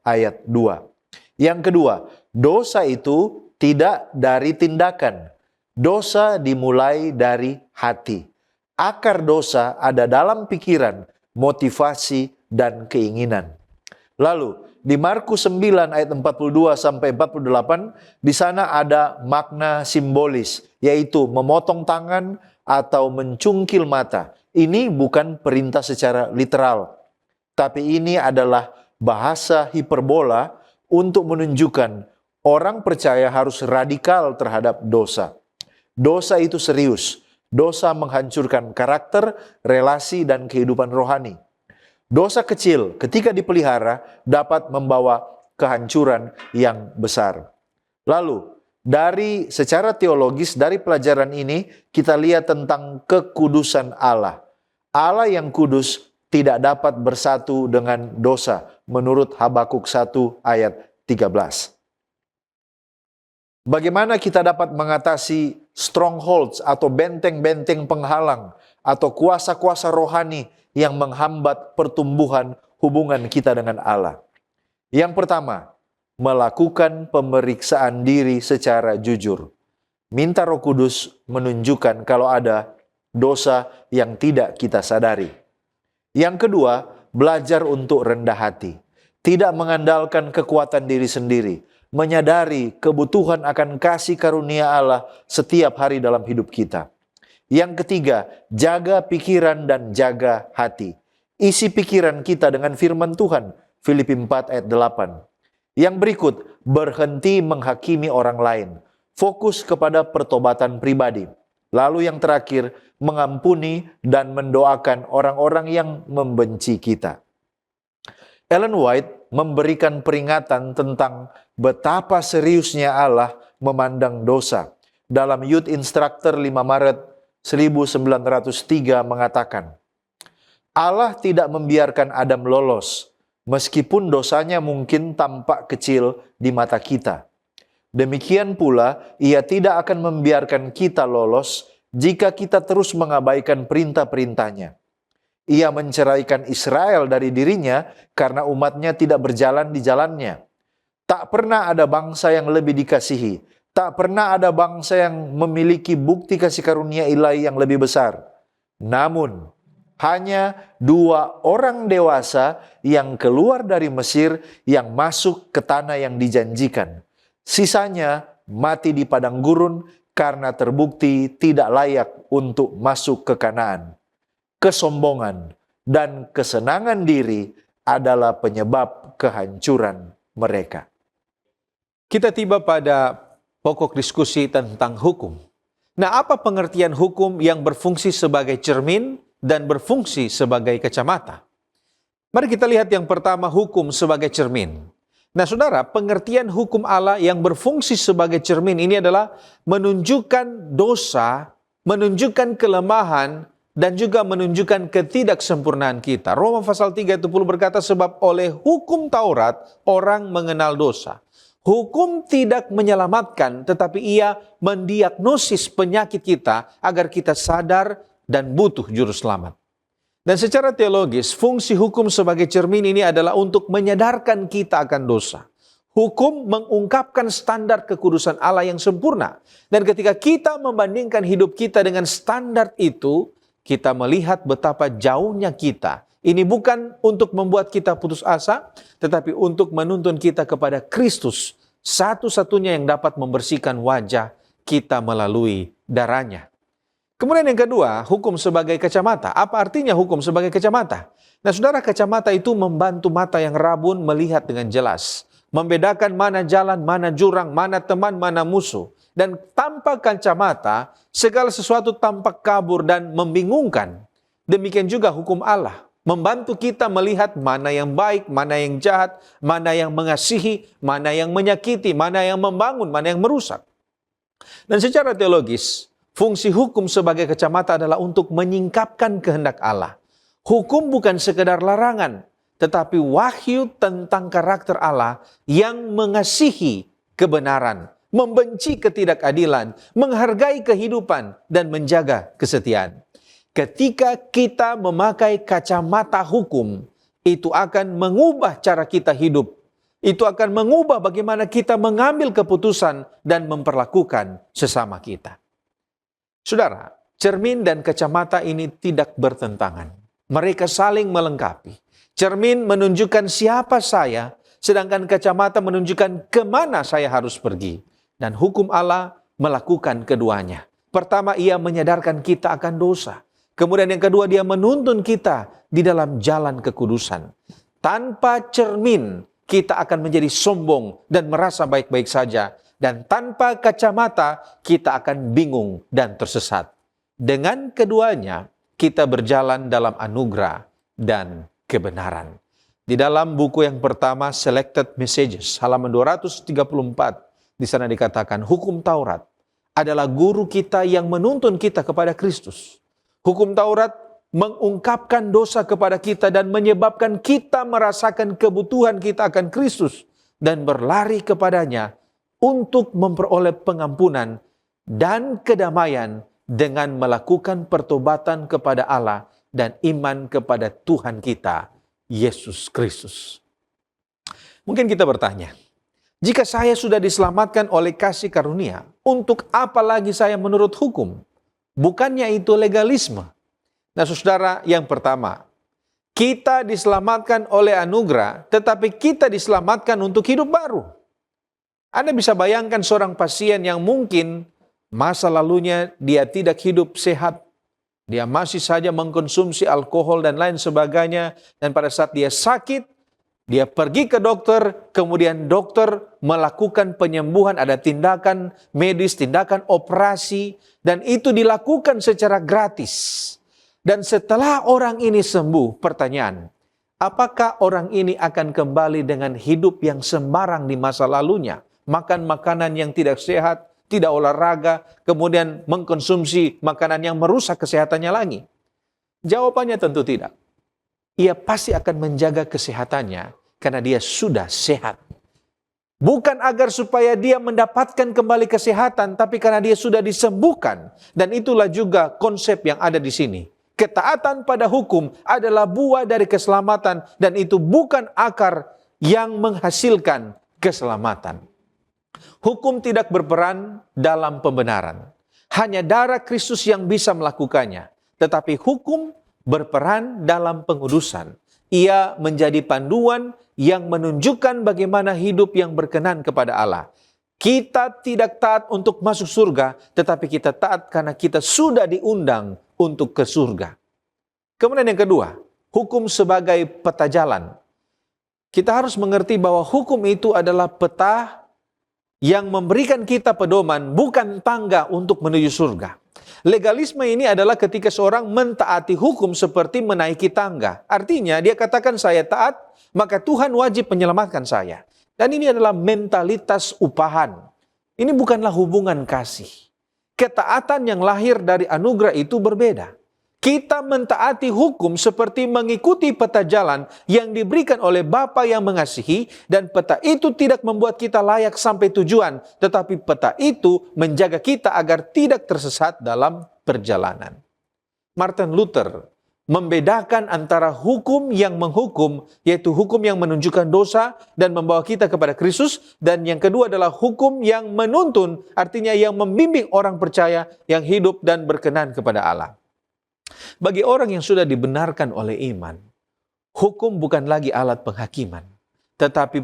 ayat 2. Yang kedua, dosa itu tidak dari tindakan. Dosa dimulai dari hati. Akar dosa ada dalam pikiran, motivasi, dan keinginan. Lalu, di Markus 9 ayat 42-48, di sana ada makna simbolis, yaitu memotong tangan atau mencungkil mata. Ini bukan perintah secara literal, tapi ini adalah bahasa hiperbola untuk menunjukkan orang percaya harus radikal terhadap dosa. Dosa itu serius. Dosa menghancurkan karakter, relasi, dan kehidupan rohani. Dosa kecil ketika dipelihara dapat membawa kehancuran yang besar. Lalu, secara teologis dari pelajaran ini kita lihat tentang kekudusan Allah. Allah yang kudus tidak dapat bersatu dengan dosa, menurut Habakuk 1 ayat 13. Bagaimana kita dapat mengatasi strongholds atau benteng-benteng penghalang atau kuasa-kuasa rohani yang menghambat pertumbuhan hubungan kita dengan Allah? Yang pertama, melakukan pemeriksaan diri secara jujur. Minta Roh Kudus menunjukkan kalau ada dosa yang tidak kita sadari. Yang kedua, belajar untuk rendah hati. Tidak mengandalkan kekuatan diri sendiri. Menyadari kebutuhan akan kasih karunia Allah setiap hari dalam hidup kita. Yang ketiga, jaga pikiran dan jaga hati. Isi pikiran kita dengan firman Tuhan, Filipi 4 ayat 8. Yang berikut, berhenti menghakimi orang lain. Fokus kepada pertobatan pribadi. Lalu yang terakhir, mengampuni dan mendoakan orang-orang yang membenci kita. Ellen White memberikan peringatan tentang betapa seriusnya Allah memandang dosa. Dalam Youth Instructor 5 Maret 1903 mengatakan, Allah tidak membiarkan Adam lolos, meskipun dosanya mungkin tampak kecil di mata kita. Demikian pula, ia tidak akan membiarkan kita lolos jika kita terus mengabaikan perintah-perintahnya. Ia menceraikan Israel dari dirinya karena umatnya tidak berjalan di jalannya. Tak pernah ada bangsa yang lebih dikasihi. Tak pernah ada bangsa yang memiliki bukti kasih karunia ilahi yang lebih besar. Namun, hanya 2 orang dewasa yang keluar dari Mesir yang masuk ke tanah yang dijanjikan. Sisanya mati di padang gurun karena terbukti tidak layak untuk masuk ke Kanaan. Kesombongan dan kesenangan diri adalah penyebab kehancuran mereka. Kita tiba pada pokok diskusi tentang hukum. Nah, apa pengertian hukum yang berfungsi sebagai cermin dan berfungsi sebagai kacamata? Mari kita lihat yang pertama, hukum sebagai cermin. Nah, saudara, pengertian hukum Allah yang berfungsi sebagai cermin ini adalah menunjukkan dosa, menunjukkan kelemahan, dan juga menunjukkan ketidaksempurnaan kita. Roma pasal 3 ayat 10 berkata, sebab oleh hukum Taurat orang mengenal dosa. Hukum tidak menyelamatkan, tetapi ia mendiagnosis penyakit kita agar kita sadar dan butuh juru selamat. Dan secara teologis, fungsi hukum sebagai cermin ini adalah untuk menyadarkan kita akan dosa. Hukum mengungkapkan standar kekudusan Allah yang sempurna. Dan ketika kita membandingkan hidup kita dengan standar itu, kita melihat betapa jauhnya kita. Ini bukan untuk membuat kita putus asa, tetapi untuk menuntun kita kepada Kristus, satu-satunya yang dapat membersihkan wajah kita melalui darahnya. Kemudian yang kedua, hukum sebagai kacamata. Apa artinya hukum sebagai kacamata? Nah, saudara, kacamata itu membantu mata yang rabun melihat dengan jelas. Membedakan mana jalan, mana jurang, mana teman, mana musuh. Dan tanpa kacamata, segala sesuatu tampak kabur dan membingungkan. Demikian juga hukum Allah. Membantu kita melihat mana yang baik, mana yang jahat, mana yang mengasihi, mana yang menyakiti, mana yang membangun, mana yang merusak. Dan secara teologis, fungsi hukum sebagai kacamata adalah untuk menyingkapkan kehendak Allah. Hukum bukan sekedar larangan, tetapi wahyu tentang karakter Allah yang mengasihi kebenaran, membenci ketidakadilan, menghargai kehidupan, dan menjaga kesetiaan. Ketika kita memakai kacamata hukum, itu akan mengubah cara kita hidup. Itu akan mengubah bagaimana kita mengambil keputusan dan memperlakukan sesama kita. Saudara, cermin dan kacamata ini tidak bertentangan. Mereka saling melengkapi. Cermin menunjukkan siapa saya, sedangkan kacamata menunjukkan kemana saya harus pergi. Dan hukum Allah melakukan keduanya. Pertama, ia menyadarkan kita akan dosa. Kemudian yang kedua, dia menuntun kita di dalam jalan kekudusan. Tanpa cermin, kita akan menjadi sombong dan merasa baik-baik saja. Dan tanpa kacamata, kita akan bingung dan tersesat. Dengan keduanya, kita berjalan dalam anugerah dan kebenaran. Di dalam buku yang pertama, Selected Messages, halaman 234, di sana dikatakan, hukum Taurat adalah guru kita yang menuntun kita kepada Kristus. Hukum Taurat mengungkapkan dosa kepada kita dan menyebabkan kita merasakan kebutuhan kita akan Kristus dan berlari kepadanya untuk memperoleh pengampunan dan kedamaian dengan melakukan pertobatan kepada Allah dan iman kepada Tuhan kita, Yesus Kristus. Mungkin kita bertanya, jika saya sudah diselamatkan oleh kasih karunia, untuk apa lagi saya menurut hukum? Bukannya itu legalisme? Nah saudara, yang pertama, kita diselamatkan oleh anugerah, tetapi kita diselamatkan untuk hidup baru. Anda bisa bayangkan seorang pasien yang mungkin masa lalunya dia tidak hidup sehat, dia masih saja mengkonsumsi alkohol dan lain sebagainya, dan pada saat dia sakit, dia pergi ke dokter, kemudian dokter melakukan penyembuhan, ada tindakan medis, tindakan operasi, dan itu dilakukan secara gratis. Dan setelah orang ini sembuh, pertanyaan, apakah orang ini akan kembali dengan hidup yang sembarang di masa lalunya? Makan makanan yang tidak sehat, tidak olahraga, kemudian mengkonsumsi makanan yang merusak kesehatannya lagi? Jawabannya tentu tidak. Ia pasti akan menjaga kesehatannya karena dia sudah sehat. Bukan agar supaya dia mendapatkan kembali kesehatan, tapi karena dia sudah disembuhkan. Dan itulah juga konsep yang ada di sini. Ketaatan pada hukum adalah buah dari keselamatan dan itu bukan akar yang menghasilkan keselamatan. Hukum tidak berperan dalam pembenaran. Hanya darah Kristus yang bisa melakukannya. Tetapi hukum berperan dalam pengudusan. Ia menjadi panduan yang menunjukkan bagaimana hidup yang berkenan kepada Allah. Kita tidak taat untuk masuk surga, tetapi kita taat karena kita sudah diundang untuk ke surga. Kemudian yang kedua, hukum sebagai peta jalan. Kita harus mengerti bahwa hukum itu adalah peta yang memberikan kita pedoman, bukan tangga untuk menuju surga. Legalisme ini adalah ketika seorang mentaati hukum seperti menaiki tangga. Artinya dia katakan saya taat, maka Tuhan wajib menyelamatkan saya. Dan ini adalah mentalitas upahan. Ini bukanlah hubungan kasih. Ketaatan yang lahir dari anugerah itu berbeda. Kita mentaati hukum seperti mengikuti peta jalan yang diberikan oleh Bapa yang mengasihi, dan peta itu tidak membuat kita layak sampai tujuan, tetapi peta itu menjaga kita agar tidak tersesat dalam perjalanan. Martin Luther membedakan antara hukum yang menghukum, yaitu hukum yang menunjukkan dosa dan membawa kita kepada Kristus, dan yang kedua adalah hukum yang menuntun, artinya yang membimbing orang percaya yang hidup dan berkenan kepada Allah. Bagi orang yang sudah dibenarkan oleh iman, hukum bukan lagi alat penghakiman, tetapi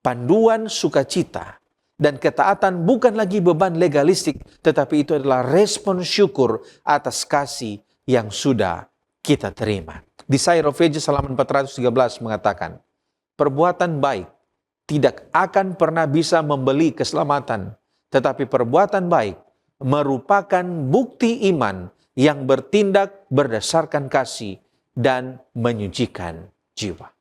panduan sukacita, dan ketaatan bukan lagi beban legalistik, tetapi itu adalah respon syukur atas kasih yang sudah kita terima. Di Syroveges halaman 413 mengatakan, perbuatan baik tidak akan pernah bisa membeli keselamatan, tetapi perbuatan baik merupakan bukti iman yang bertindak berdasarkan kasih dan menyucikan jiwa.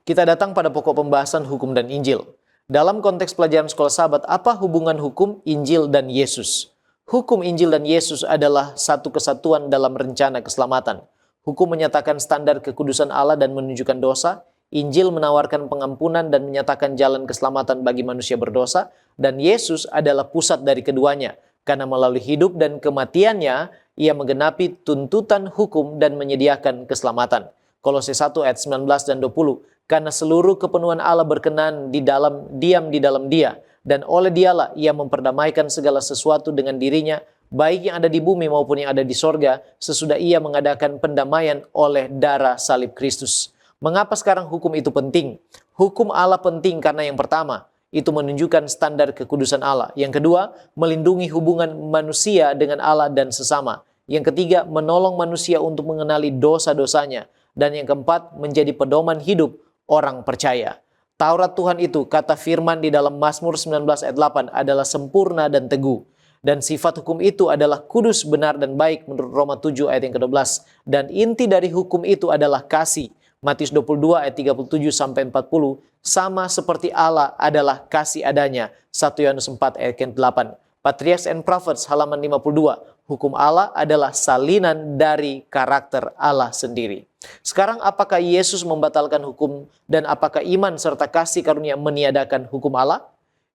Kita datang pada pokok pembahasan hukum dan Injil. Dalam konteks pelajaran sekolah sahabat, apa hubungan hukum, Injil, dan Yesus? Hukum, Injil, dan Yesus adalah satu kesatuan dalam rencana keselamatan. Hukum menyatakan standar kekudusan Allah dan menunjukkan dosa. Injil menawarkan pengampunan dan menyatakan jalan keselamatan bagi manusia berdosa. Dan Yesus adalah pusat dari keduanya. Karena melalui hidup dan kematiannya, ia menggenapi tuntutan hukum dan menyediakan keselamatan. Kolose 1 ayat 19 dan 20. Karena seluruh kepenuhan Allah berkenan diam di dalam Dia, dan oleh Dialah ia memperdamaikan segala sesuatu dengan dirinya, baik yang ada di bumi maupun yang ada di sorga, sesudah ia mengadakan pendamaian oleh darah salib Kristus. Mengapa sekarang hukum itu penting? Hukum Allah penting karena yang pertama, itu menunjukkan standar kekudusan Allah. Yang kedua, melindungi hubungan manusia dengan Allah dan sesama. Yang ketiga, menolong manusia untuk mengenali dosa-dosanya. Dan yang keempat, menjadi pedoman hidup orang percaya. Taurat Tuhan itu, kata firman di dalam Mazmur 19 ayat 8, adalah sempurna dan teguh. Dan sifat hukum itu adalah kudus, benar, dan baik menurut Roma 7 ayat yang ke-12. Dan inti dari hukum itu adalah kasih. Matius 22 ayat 37 sampai 40, sama seperti Allah adalah kasih adanya. 1 Yohanes 4 ayat ke-8. Patriarchs and Prophets halaman 52. Hukum Allah adalah salinan dari karakter Allah sendiri. Sekarang apakah Yesus membatalkan hukum dan apakah iman serta kasih karunia meniadakan hukum Allah?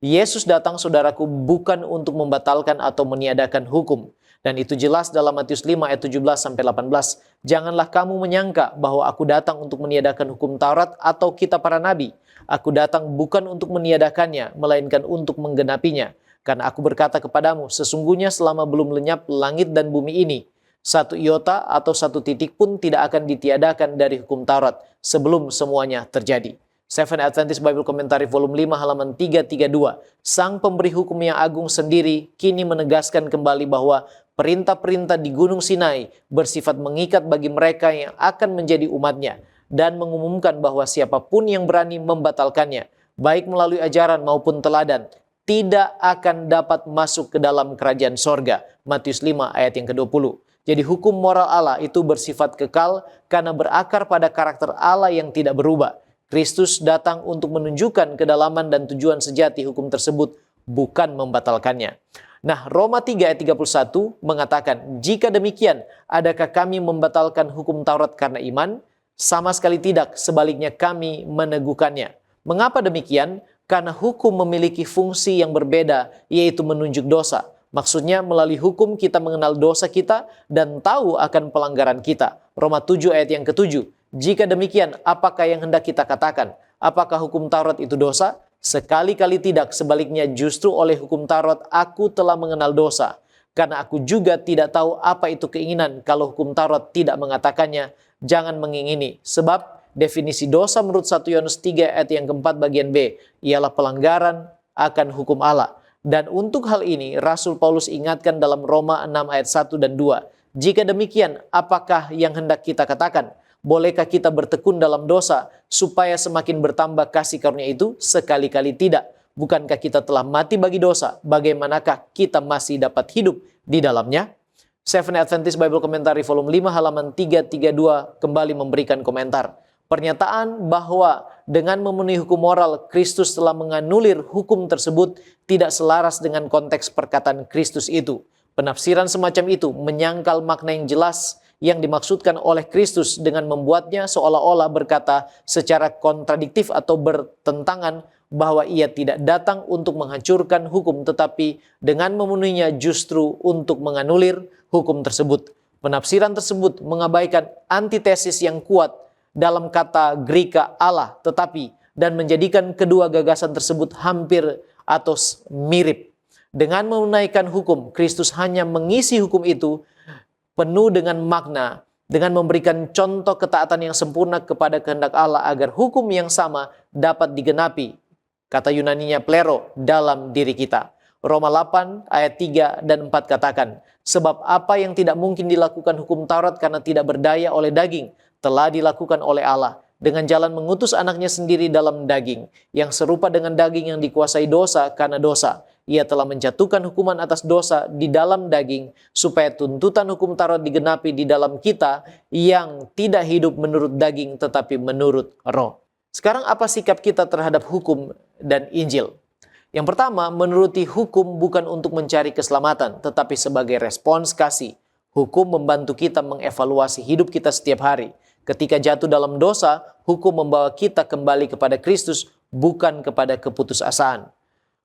Yesus datang, saudaraku, bukan untuk membatalkan atau meniadakan hukum. Dan itu jelas dalam Matius 5 ayat 17-18. Janganlah kamu menyangka bahwa aku datang untuk meniadakan hukum Taurat atau kitab para nabi. Aku datang bukan untuk meniadakannya, melainkan untuk menggenapinya. Karena aku berkata kepadamu, sesungguhnya selama belum lenyap langit dan bumi ini, satu iota atau satu titik pun tidak akan ditiadakan dari hukum Taurat sebelum semuanya terjadi. Seventh Adventist Bible Commentary volume 5 halaman 332. Sang pemberi hukum yang agung sendiri kini menegaskan kembali bahwa perintah-perintah di Gunung Sinai bersifat mengikat bagi mereka yang akan menjadi umatnya dan mengumumkan bahwa siapapun yang berani membatalkannya, baik melalui ajaran maupun teladan, tidak akan dapat masuk ke dalam kerajaan sorga. Matius 5 ayat yang ke-20. Jadi hukum moral Allah itu bersifat kekal karena berakar pada karakter Allah yang tidak berubah. Kristus datang untuk menunjukkan kedalaman dan tujuan sejati hukum tersebut, bukan membatalkannya. Nah, Roma 3 ayat 31 mengatakan, jika demikian, adakah kami membatalkan hukum Taurat karena iman? Sama sekali tidak, sebaliknya kami meneguhkannya. Mengapa demikian? Karena hukum memiliki fungsi yang berbeda, yaitu menunjuk dosa. Maksudnya melalui hukum kita mengenal dosa kita dan tahu akan pelanggaran kita. Roma 7 ayat yang ke-7. Jika demikian, apakah yang hendak kita katakan? Apakah hukum Taurat itu dosa? Sekali-kali tidak, sebaliknya justru oleh hukum Taurat aku telah mengenal dosa. Karena aku juga tidak tahu apa itu keinginan kalau hukum Taurat tidak mengatakannya, jangan mengingini. Sebab definisi dosa menurut 1 Yohanes 3 ayat yang keempat bagian B ialah pelanggaran akan hukum Allah. Dan untuk hal ini Rasul Paulus ingatkan dalam Roma 6 ayat 1 dan 2. Jika demikian, apakah yang hendak kita katakan? Bolehkah kita bertekun dalam dosa supaya semakin bertambah kasih karunia itu? Sekali-kali tidak. Bukankah kita telah mati bagi dosa? Bagaimanakah kita masih dapat hidup di dalamnya? Seventh Adventist Bible Commentary volume 5 halaman 332 kembali memberikan komentar. Pernyataan bahwa dengan memenuhi hukum moral, Kristus telah menganulir hukum tersebut tidak selaras dengan konteks perkataan Kristus itu. Penafsiran semacam itu menyangkal makna yang jelas yang dimaksudkan oleh Kristus dengan membuatnya seolah-olah berkata secara kontradiktif atau bertentangan bahwa ia tidak datang untuk menghancurkan hukum tetapi dengan memenuhinya justru untuk menganulir hukum tersebut. Penafsiran tersebut mengabaikan antitesis yang kuat dalam kata Greka Allah tetapi dan menjadikan kedua gagasan tersebut hampir atau mirip. Dengan menunaikan hukum, Kristus hanya mengisi hukum itu penuh dengan makna, dengan memberikan contoh ketaatan yang sempurna kepada kehendak Allah agar hukum yang sama dapat digenapi. Kata Yunaninya plero dalam diri kita. Roma 8 ayat 3 dan 4 katakan, sebab apa yang tidak mungkin dilakukan hukum Taurat karena tidak berdaya oleh daging, telah dilakukan oleh Allah dengan jalan mengutus anaknya sendiri dalam daging, yang serupa dengan daging yang dikuasai dosa karena dosa. Ia telah menjatuhkan hukuman atas dosa di dalam daging, supaya tuntutan hukum Taurat digenapi di dalam kita yang tidak hidup menurut daging tetapi menurut roh. Sekarang apa sikap kita terhadap hukum dan Injil? Yang pertama, menuruti hukum bukan untuk mencari keselamatan, tetapi sebagai respons kasih. Hukum membantu kita mengevaluasi hidup kita setiap hari. Ketika jatuh dalam dosa, hukum membawa kita kembali kepada Kristus, bukan kepada keputusasaan.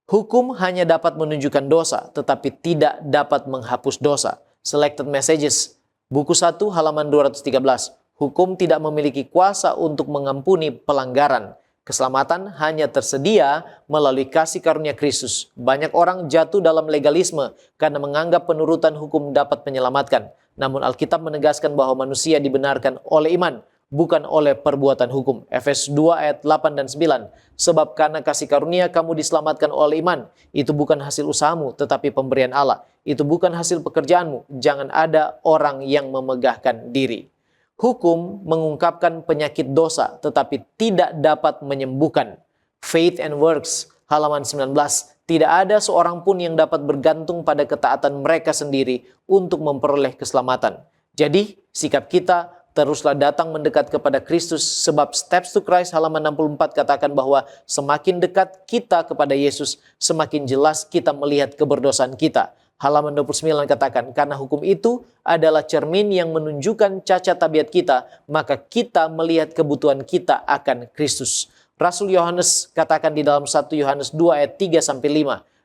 Hukum hanya dapat menunjukkan dosa, tetapi tidak dapat menghapus dosa. Selected Messages, buku 1 halaman 213. Hukum tidak memiliki kuasa untuk mengampuni pelanggaran. Keselamatan hanya tersedia melalui kasih karunia Kristus. Banyak orang jatuh dalam legalisme karena menganggap penurutan hukum dapat menyelamatkan. Namun Alkitab menegaskan bahwa manusia dibenarkan oleh iman, bukan oleh perbuatan hukum. Efesus 2 ayat 8 dan 9. Sebab karena kasih karunia kamu diselamatkan oleh iman. Itu bukan hasil usahamu, tetapi pemberian Allah. Itu bukan hasil pekerjaanmu. Jangan ada orang yang memegahkan diri. Hukum mengungkapkan penyakit dosa, tetapi tidak dapat menyembuhkan. Faith and Works, halaman 19. Tidak ada seorang pun yang dapat bergantung pada ketaatan mereka sendiri untuk memperoleh keselamatan. Jadi, sikap kita teruslah datang mendekat kepada Kristus, sebab Steps to Christ halaman 64 katakan bahwa semakin dekat kita kepada Yesus, semakin jelas kita melihat keberdosaan kita. Halaman 29 katakan, karena hukum itu adalah cermin yang menunjukkan cacat tabiat kita, maka kita melihat kebutuhan kita akan Kristus. Rasul Yohanes katakan di dalam 1 Yohanes 2 ayat 3-5,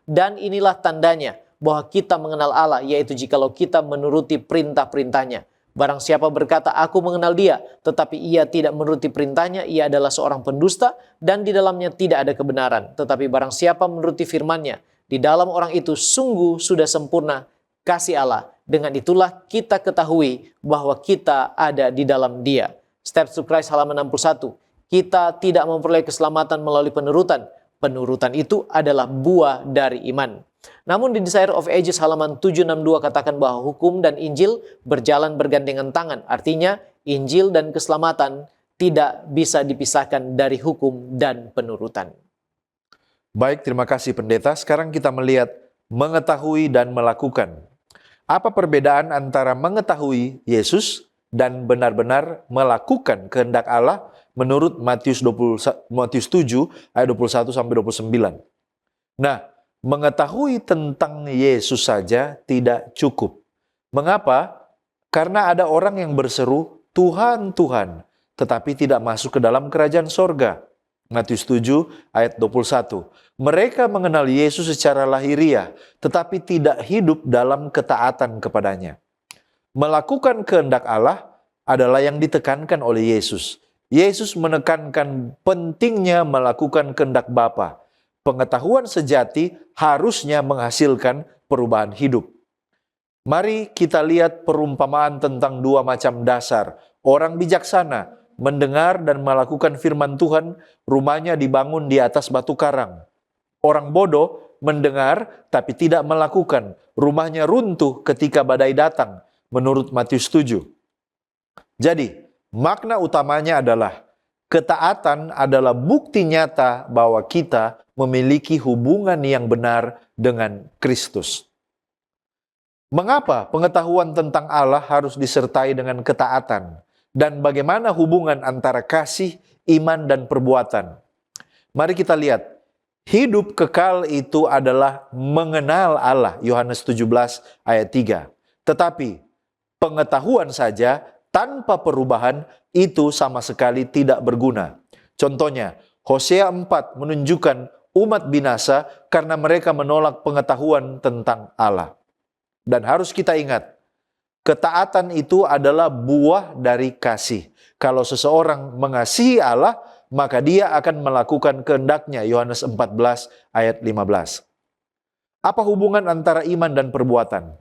dan inilah tandanya bahwa kita mengenal Allah, yaitu jikalau kita menuruti perintah-perintahnya. Barang siapa berkata, aku mengenal dia, tetapi ia tidak menuruti perintahnya, ia adalah seorang pendusta, dan di dalamnya tidak ada kebenaran. Tetapi barang siapa menuruti firman-Nya, di dalam orang itu sungguh sudah sempurna kasih Allah. Dengan itulah kita ketahui bahwa kita ada di dalam Dia. Steps to Christ halaman 61. Kita tidak memperoleh keselamatan melalui penurutan. Penurutan itu adalah buah dari iman. Namun di Desire of Ages halaman 762 katakan bahwa hukum dan Injil berjalan bergandengan tangan. Artinya Injil dan keselamatan tidak bisa dipisahkan dari hukum dan penurutan. Baik, terima kasih pendeta. Sekarang kita melihat mengetahui dan melakukan. Apa perbedaan antara mengetahui Yesus dan benar-benar melakukan kehendak Allah menurut Matius 7 ayat 21-29. Nah, mengetahui tentang Yesus saja tidak cukup. Mengapa? Karena ada orang yang berseru, Tuhan, Tuhan, tetapi tidak masuk ke dalam kerajaan sorga. Matius 7 ayat 21. Mereka mengenal Yesus secara lahiriah, tetapi tidak hidup dalam ketaatan kepadanya. Melakukan kehendak Allah adalah yang ditekankan oleh Yesus. Yesus menekankan pentingnya melakukan kehendak Bapa. Pengetahuan sejati harusnya menghasilkan perubahan hidup. Mari kita lihat perumpamaan tentang dua macam dasar. Orang bijaksana mendengar dan melakukan firman Tuhan, rumahnya dibangun di atas batu karang. Orang bodoh mendengar tapi tidak melakukan, rumahnya runtuh ketika badai datang, menurut Matius 7. Jadi, makna utamanya adalah ketaatan adalah bukti nyata bahwa kita memiliki hubungan yang benar dengan Kristus. Mengapa pengetahuan tentang Allah harus disertai dengan ketaatan? Dan bagaimana hubungan antara kasih, iman, dan perbuatan? Mari kita lihat. Hidup kekal itu adalah mengenal Allah, Yohanes 17 ayat 3. Tetapi pengetahuan saja tanpa perubahan itu sama sekali tidak berguna. Contohnya, Hosea 4 menunjukkan umat binasa karena mereka menolak pengetahuan tentang Allah. Dan harus kita ingat, ketaatan itu adalah buah dari kasih. Kalau seseorang mengasihi Allah, maka dia akan melakukan kehendaknya. Yohanes 14 ayat 15. Apa hubungan antara iman dan perbuatan?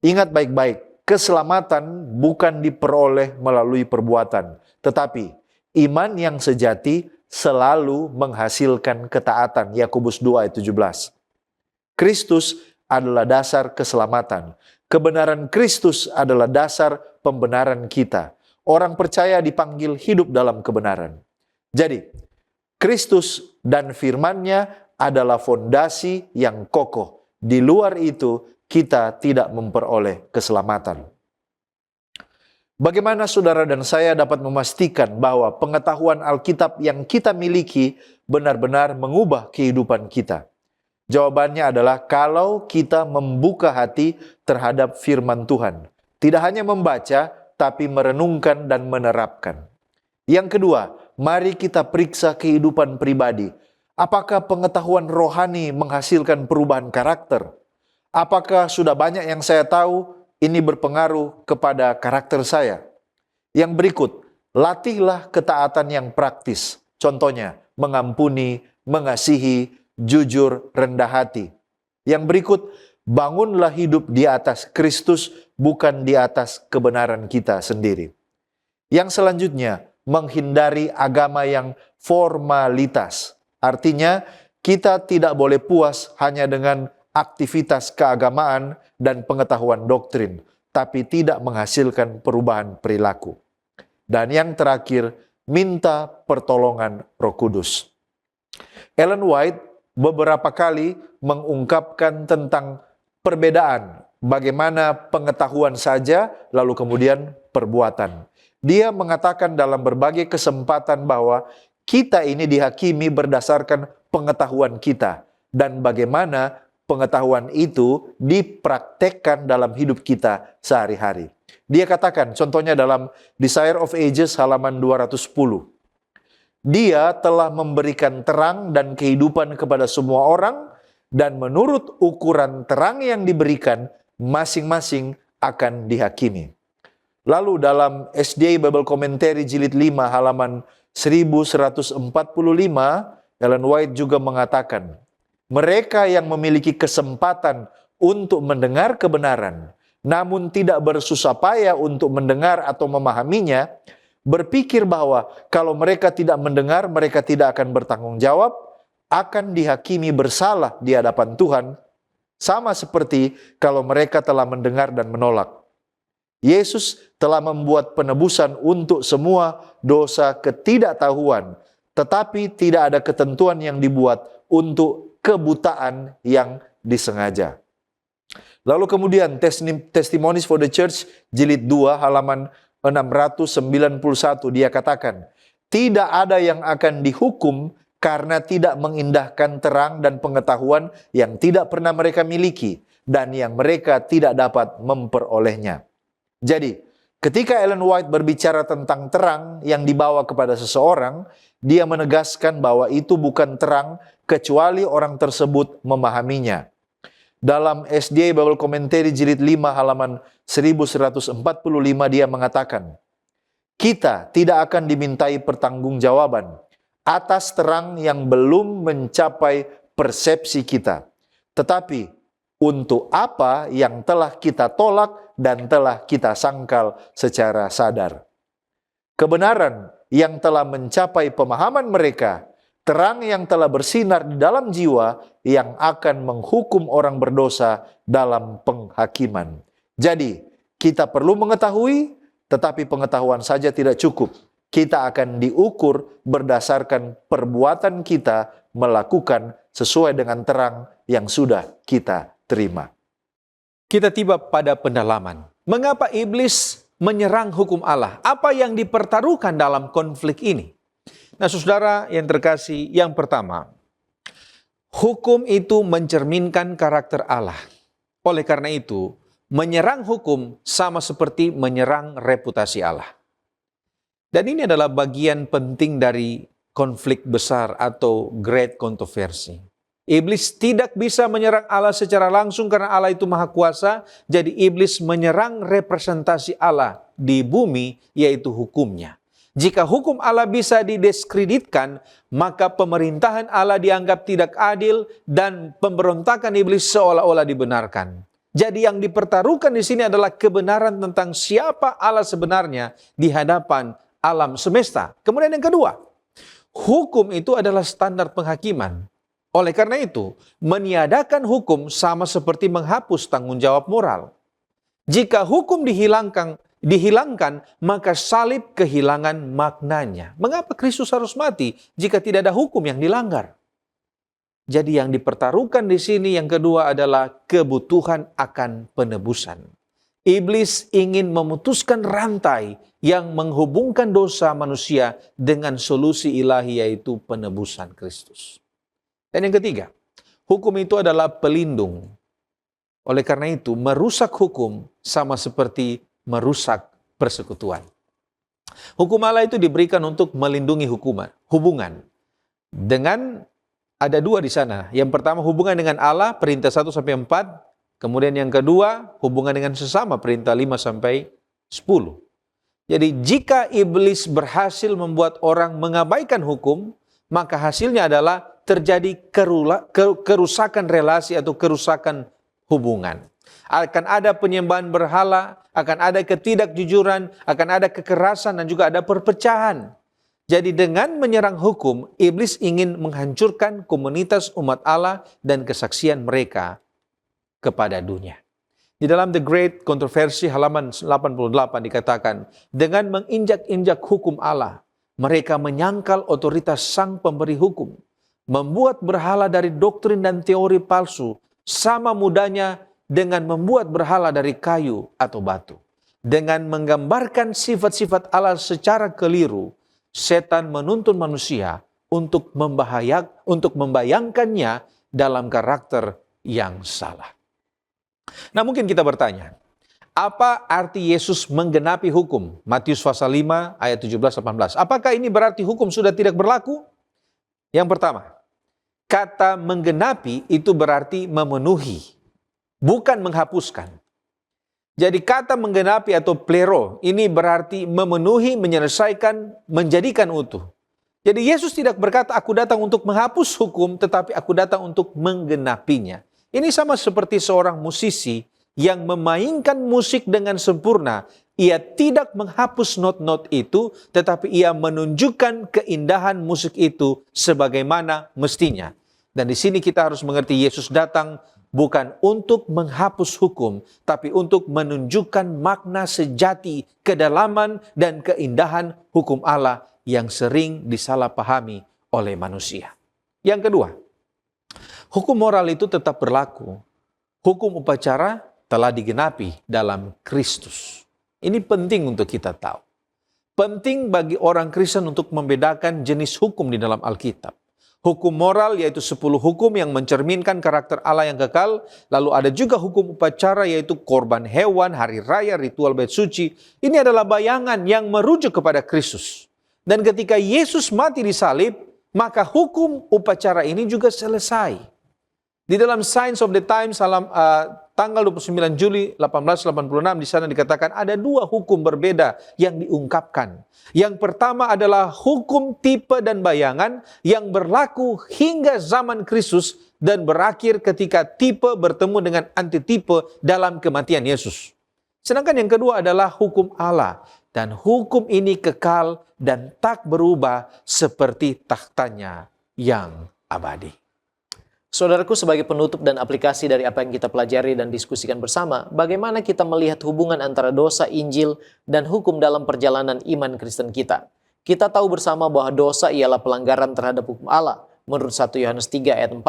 Ingat baik-baik, keselamatan bukan diperoleh melalui perbuatan. Tetapi iman yang sejati selalu menghasilkan ketaatan. Yakobus 2 ayat 17. Kristus adalah dasar keselamatan. Kebenaran Kristus adalah dasar pembenaran kita. Orang percaya dipanggil hidup dalam kebenaran. Jadi, Kristus dan firman-Nya adalah fondasi yang kokoh. Di luar itu, kita tidak memperoleh keselamatan. Bagaimana saudara dan saya dapat memastikan bahwa pengetahuan Alkitab yang kita miliki benar-benar mengubah kehidupan kita? Jawabannya adalah kalau kita membuka hati terhadap firman Tuhan. Tidak hanya membaca, tapi merenungkan dan menerapkan. Yang kedua, mari kita periksa kehidupan pribadi. Apakah pengetahuan rohani menghasilkan perubahan karakter? Apakah sudah banyak yang saya tahu ini berpengaruh kepada karakter saya? Yang berikut, latihlah ketaatan yang praktis. Contohnya, mengampuni, mengasihi, jujur, rendah hati. Yang berikut, bangunlah hidup di atas Kristus, bukan di atas kebenaran kita sendiri. Yang selanjutnya, menghindari agama yang formalitas. Artinya, kita tidak boleh puas hanya dengan aktivitas keagamaan dan pengetahuan doktrin, tapi tidak menghasilkan perubahan perilaku. Dan yang terakhir, minta pertolongan Roh Kudus. Ellen White beberapa kali mengungkapkan tentang perbedaan bagaimana pengetahuan saja lalu kemudian perbuatan. dia mengatakan dalam berbagai kesempatan bahwa kita ini dihakimi berdasarkan pengetahuan kita dan bagaimana pengetahuan itu dipraktekkan dalam hidup kita sehari-hari. Dia katakan, contohnya dalam Desire of Ages halaman 210. Dia telah memberikan terang dan kehidupan kepada semua orang, dan menurut ukuran terang yang diberikan, masing-masing akan dihakimi. Lalu dalam SDA Bible Commentary jilid 5 halaman 1145, Ellen White juga mengatakan, mereka yang memiliki kesempatan untuk mendengar kebenaran, namun tidak bersusah payah untuk mendengar atau memahaminya, berpikir bahwa kalau mereka tidak mendengar, mereka tidak akan bertanggung jawab, akan dihakimi bersalah di hadapan Tuhan, sama seperti kalau mereka telah mendengar dan menolak. Yesus telah membuat penebusan untuk semua dosa ketidaktahuan, tetapi tidak ada ketentuan yang dibuat untuk kebutaan yang disengaja. Lalu kemudian Testimonies for the Church jilid 2 halaman 691 dia katakan, tidak ada yang akan dihukum karena tidak mengindahkan terang dan pengetahuan yang tidak pernah mereka miliki dan yang mereka tidak dapat memperolehnya. Jadi, ketika Ellen White berbicara tentang terang yang dibawa kepada seseorang, dia menegaskan bahwa itu bukan terang kecuali orang tersebut memahaminya. Dalam SDA Bible Commentary jilid 5 halaman 1145 dia mengatakan, kita tidak akan dimintai pertanggungjawaban atas terang yang belum mencapai persepsi kita, tetapi untuk apa yang telah kita tolak dan telah kita sangkal secara sadar. Kebenaran yang telah mencapai pemahaman mereka, terang yang telah bersinar di dalam jiwa yang akan menghukum orang berdosa dalam penghakiman. Jadi, kita perlu mengetahui, tetapi pengetahuan saja tidak cukup. Kita akan diukur berdasarkan perbuatan kita melakukan sesuai dengan terang yang sudah kita terima. Kita tiba pada pendalaman. Mengapa iblis menyerang hukum Allah? Apa yang dipertaruhkan dalam konflik ini? Nah, saudara yang terkasih, yang pertama, hukum itu mencerminkan karakter Allah. Oleh karena itu, menyerang hukum sama seperti menyerang reputasi Allah. Dan ini adalah bagian penting dari konflik besar atau great controversy. Iblis tidak bisa menyerang Allah secara langsung karena Allah itu maha kuasa. Jadi iblis menyerang representasi Allah di bumi, yaitu hukumnya. Jika hukum Allah bisa didiskreditkan, maka pemerintahan Allah dianggap tidak adil dan pemberontakan iblis seolah-olah dibenarkan. Jadi yang dipertaruhkan di sini adalah kebenaran tentang siapa Allah sebenarnya di hadapan alam semesta. Kemudian yang kedua, hukum itu adalah standar penghakiman. Oleh karena itu, meniadakan hukum sama seperti menghapus tanggung jawab moral. Jika hukum dihilangkan, maka salib kehilangan maknanya. Mengapa Kristus harus mati jika tidak ada hukum yang dilanggar? Jadi yang dipertaruhkan di sini yang kedua adalah kebutuhan akan penebusan. Iblis ingin memutuskan rantai yang menghubungkan dosa manusia dengan solusi ilahi, yaitu penebusan Kristus. Dan yang ketiga, hukum itu adalah pelindung. Oleh karena itu, merusak hukum sama seperti merusak persekutuan. Hukum Allah itu diberikan untuk melindungi hubungan. Dengan ada dua di sana. Yang pertama hubungan dengan Allah, perintah 1-4. Kemudian yang kedua, hubungan dengan sesama, perintah 5-10. Jadi jika iblis berhasil membuat orang mengabaikan hukum, maka hasilnya adalah terjadi kerusakan relasi atau kerusakan hubungan. Akan ada penyembahan berhala, akan ada ketidakjujuran, akan ada kekerasan dan juga ada perpecahan. Jadi dengan menyerang hukum, iblis ingin menghancurkan komunitas umat Allah dan kesaksian mereka kepada dunia. Di dalam The Great Controversy halaman 88 dikatakan, dengan menginjak-injak hukum Allah, mereka menyangkal otoritas sang pemberi hukum. Membuat berhala dari doktrin dan teori palsu sama mudahnya dengan membuat berhala dari kayu atau batu. dengan menggambarkan sifat-sifat Allah secara keliru, setan menuntun manusia untuk membayangkannya dalam karakter yang salah. Nah, mungkin kita bertanya, apa arti Yesus menggenapi hukum? Matius pasal 5 ayat 17-18. Apakah ini berarti hukum sudah tidak berlaku? Yang pertama, kata menggenapi itu berarti memenuhi, bukan menghapuskan. Jadi kata menggenapi atau plero ini berarti memenuhi, menyelesaikan, menjadikan utuh. Jadi Yesus tidak berkata aku datang untuk menghapus hukum, tetapi aku datang untuk menggenapinya. Ini sama seperti seorang musisi yang memainkan musik dengan sempurna. Ia tidak menghapus not-not itu, tetapi ia menunjukkan keindahan musik itu sebagaimana mestinya. Dan di sini kita harus mengerti Yesus datang bukan untuk menghapus hukum, tapi untuk menunjukkan makna sejati, kedalaman dan keindahan hukum Allah yang sering disalahpahami oleh manusia. Yang kedua, hukum moral itu tetap berlaku. Hukum upacara telah digenapi dalam Kristus. Ini penting untuk kita tahu. Penting bagi orang Kristen untuk membedakan jenis hukum di dalam Alkitab. Hukum moral yaitu 10 hukum yang mencerminkan karakter Allah yang kekal. Lalu ada juga hukum upacara yaitu korban hewan, hari raya, ritual bait suci. Ini adalah bayangan yang merujuk kepada Kristus. Dan ketika Yesus mati di salib, maka hukum upacara ini juga selesai. Di dalam Signs of the Times tanggal 29 Juli 1886 di sana dikatakan ada 2 hukum berbeda yang diungkapkan. Yang pertama adalah hukum tipe dan bayangan yang berlaku hingga zaman Kristus dan berakhir ketika tipe bertemu dengan antitipe dalam kematian Yesus. Sedangkan yang kedua adalah hukum Allah, dan hukum ini kekal dan tak berubah seperti tahtanya yang abadi. Saudaraku, sebagai penutup dan aplikasi dari apa yang kita pelajari dan diskusikan bersama, bagaimana kita melihat hubungan antara dosa, Injil, dan hukum dalam perjalanan iman Kristen kita? Kita tahu bersama bahwa dosa ialah pelanggaran terhadap hukum Allah, menurut 1 Yohanes 3 ayat 4.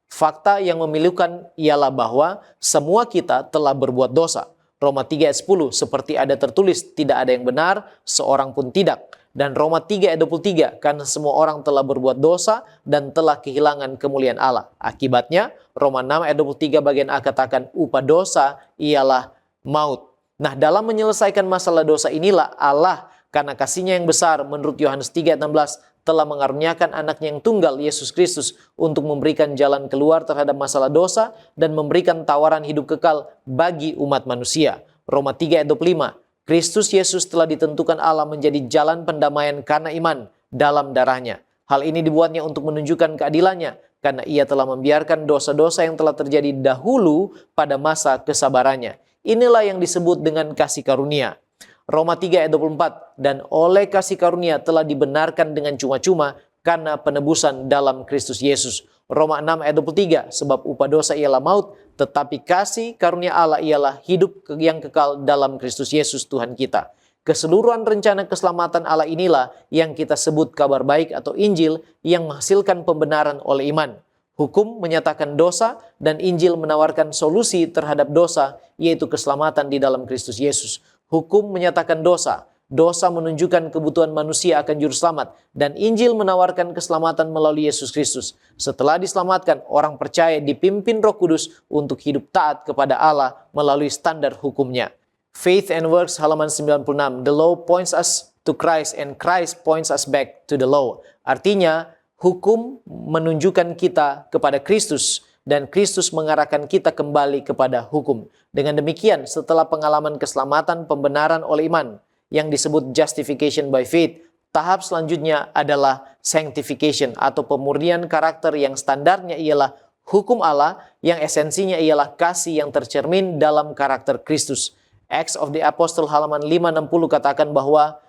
Fakta yang memilukan ialah bahwa semua kita telah berbuat dosa. Roma 3 ayat 10, seperti ada tertulis, tidak ada yang benar, seorang pun tidak. Dan Roma 3 ayat 23, karena semua orang telah berbuat dosa dan telah kehilangan kemuliaan Allah. Akibatnya, Roma 6 ayat 23 bagian A katakan, upah dosa ialah maut. Nah, dalam menyelesaikan masalah dosa inilah Allah, karena kasih-Nya yang besar, menurut Yohanes 3 ayat 16, telah mengaruniakan anaknya yang tunggal, Yesus Kristus, untuk memberikan jalan keluar terhadap masalah dosa dan memberikan tawaran hidup kekal bagi umat manusia. Roma 3 ayat 25, Kristus Yesus telah ditentukan Allah menjadi jalan pendamaian karena iman dalam darahnya. Hal ini dibuatnya untuk menunjukkan keadilannya, karena ia telah membiarkan dosa-dosa yang telah terjadi dahulu pada masa kesabarannya. Inilah yang disebut dengan kasih karunia. Roma 3 ayat 24, dan oleh kasih karunia telah dibenarkan dengan cuma-cuma karena penebusan dalam Kristus Yesus. Roma 6 ayat 23, sebab upah dosa ialah maut, tetapi kasih karunia Allah ialah hidup yang kekal dalam Kristus Yesus Tuhan kita. Keseluruhan rencana keselamatan Allah inilah yang kita sebut kabar baik atau Injil yang menghasilkan pembenaran oleh iman. Hukum menyatakan dosa dan Injil menawarkan solusi terhadap dosa, yaitu keselamatan di dalam Kristus Yesus. Hukum menyatakan dosa. Dosa menunjukkan kebutuhan manusia akan juru selamat, dan Injil menawarkan keselamatan melalui Yesus Kristus. Setelah diselamatkan, orang percaya dipimpin Roh Kudus untuk hidup taat kepada Allah melalui standar hukumnya. Faith and Works halaman 96. The law points us to Christ and Christ points us back to the law. Artinya, hukum menunjukkan kita kepada Kristus dan Kristus mengarahkan kita kembali kepada hukum. Dengan demikian, setelah pengalaman keselamatan pembenaran oleh iman, yang disebut justification by faith, tahap selanjutnya adalah sanctification atau pemurnian karakter yang standarnya ialah hukum Allah yang esensinya ialah kasih yang tercermin dalam karakter Kristus. Acts of the Apostle halaman 560 katakan bahwa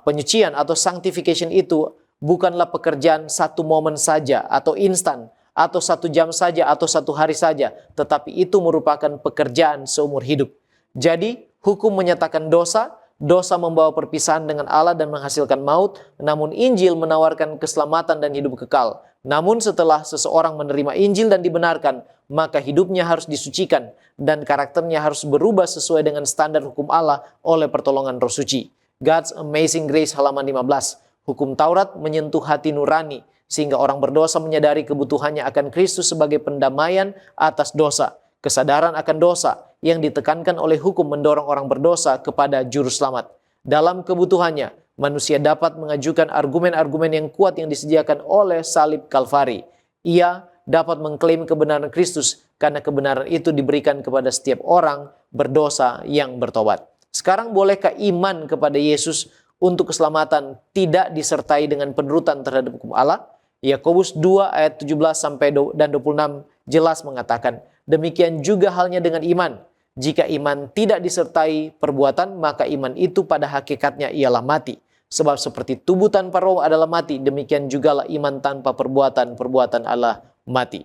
penyucian atau sanctification itu bukanlah pekerjaan satu momen saja atau instan, atau 1 jam saja atau 1 hari saja, tetapi itu merupakan pekerjaan seumur hidup. Jadi, hukum menyatakan dosa, dosa membawa perpisahan dengan Allah dan menghasilkan maut, namun Injil menawarkan keselamatan dan hidup kekal. Namun setelah seseorang menerima Injil dan dibenarkan, maka hidupnya harus disucikan dan karakternya harus berubah sesuai dengan standar hukum Allah oleh pertolongan Roh Suci. God's Amazing Grace halaman 15. Hukum Taurat menyentuh hati nurani sehingga orang berdosa menyadari kebutuhannya akan Kristus sebagai pendamaian atas dosa. Kesadaran akan dosa yang ditekankan oleh hukum mendorong orang berdosa kepada juru selamat. Dalam kebutuhannya, manusia dapat mengajukan argumen-argumen yang kuat yang disediakan oleh salib Kalvari. Ia dapat mengklaim kebenaran Kristus karena kebenaran itu diberikan kepada setiap orang berdosa yang bertobat. Sekarang bolehkah iman kepada Yesus untuk keselamatan tidak disertai dengan penurutan terhadap hukum Allah? Yakobus 2 ayat 17 dan 26 jelas mengatakan, demikian juga halnya dengan iman. Jika iman tidak disertai perbuatan, maka iman itu pada hakikatnya ialah mati. Sebab seperti tubuh tanpa roh adalah mati, demikian jugalah iman tanpa perbuatan, perbuatan adalah mati.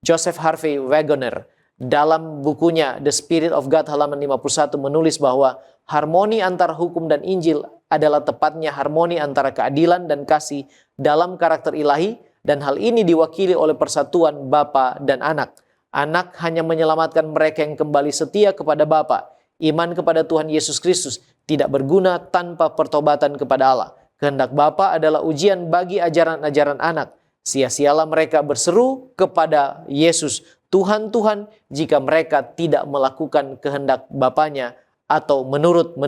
Joseph Harvey Wagoner dalam bukunya The Spirit of God halaman 51 menulis bahwa harmoni antara hukum dan Injil adalah tepatnya harmoni antara keadilan dan kasih dalam karakter ilahi, dan hal ini diwakili oleh persatuan Bapa dan Anak. Anak hanya menyelamatkan mereka yang kembali setia kepada Bapa. Iman kepada Tuhan Yesus Kristus tidak berguna tanpa pertobatan kepada Allah. Kehendak Bapa adalah ujian bagi ajaran-ajaran anak. Sia-sialah mereka berseru kepada Yesus, Tuhan, Tuhan, jika mereka tidak melakukan kehendak Bapanya atau menurut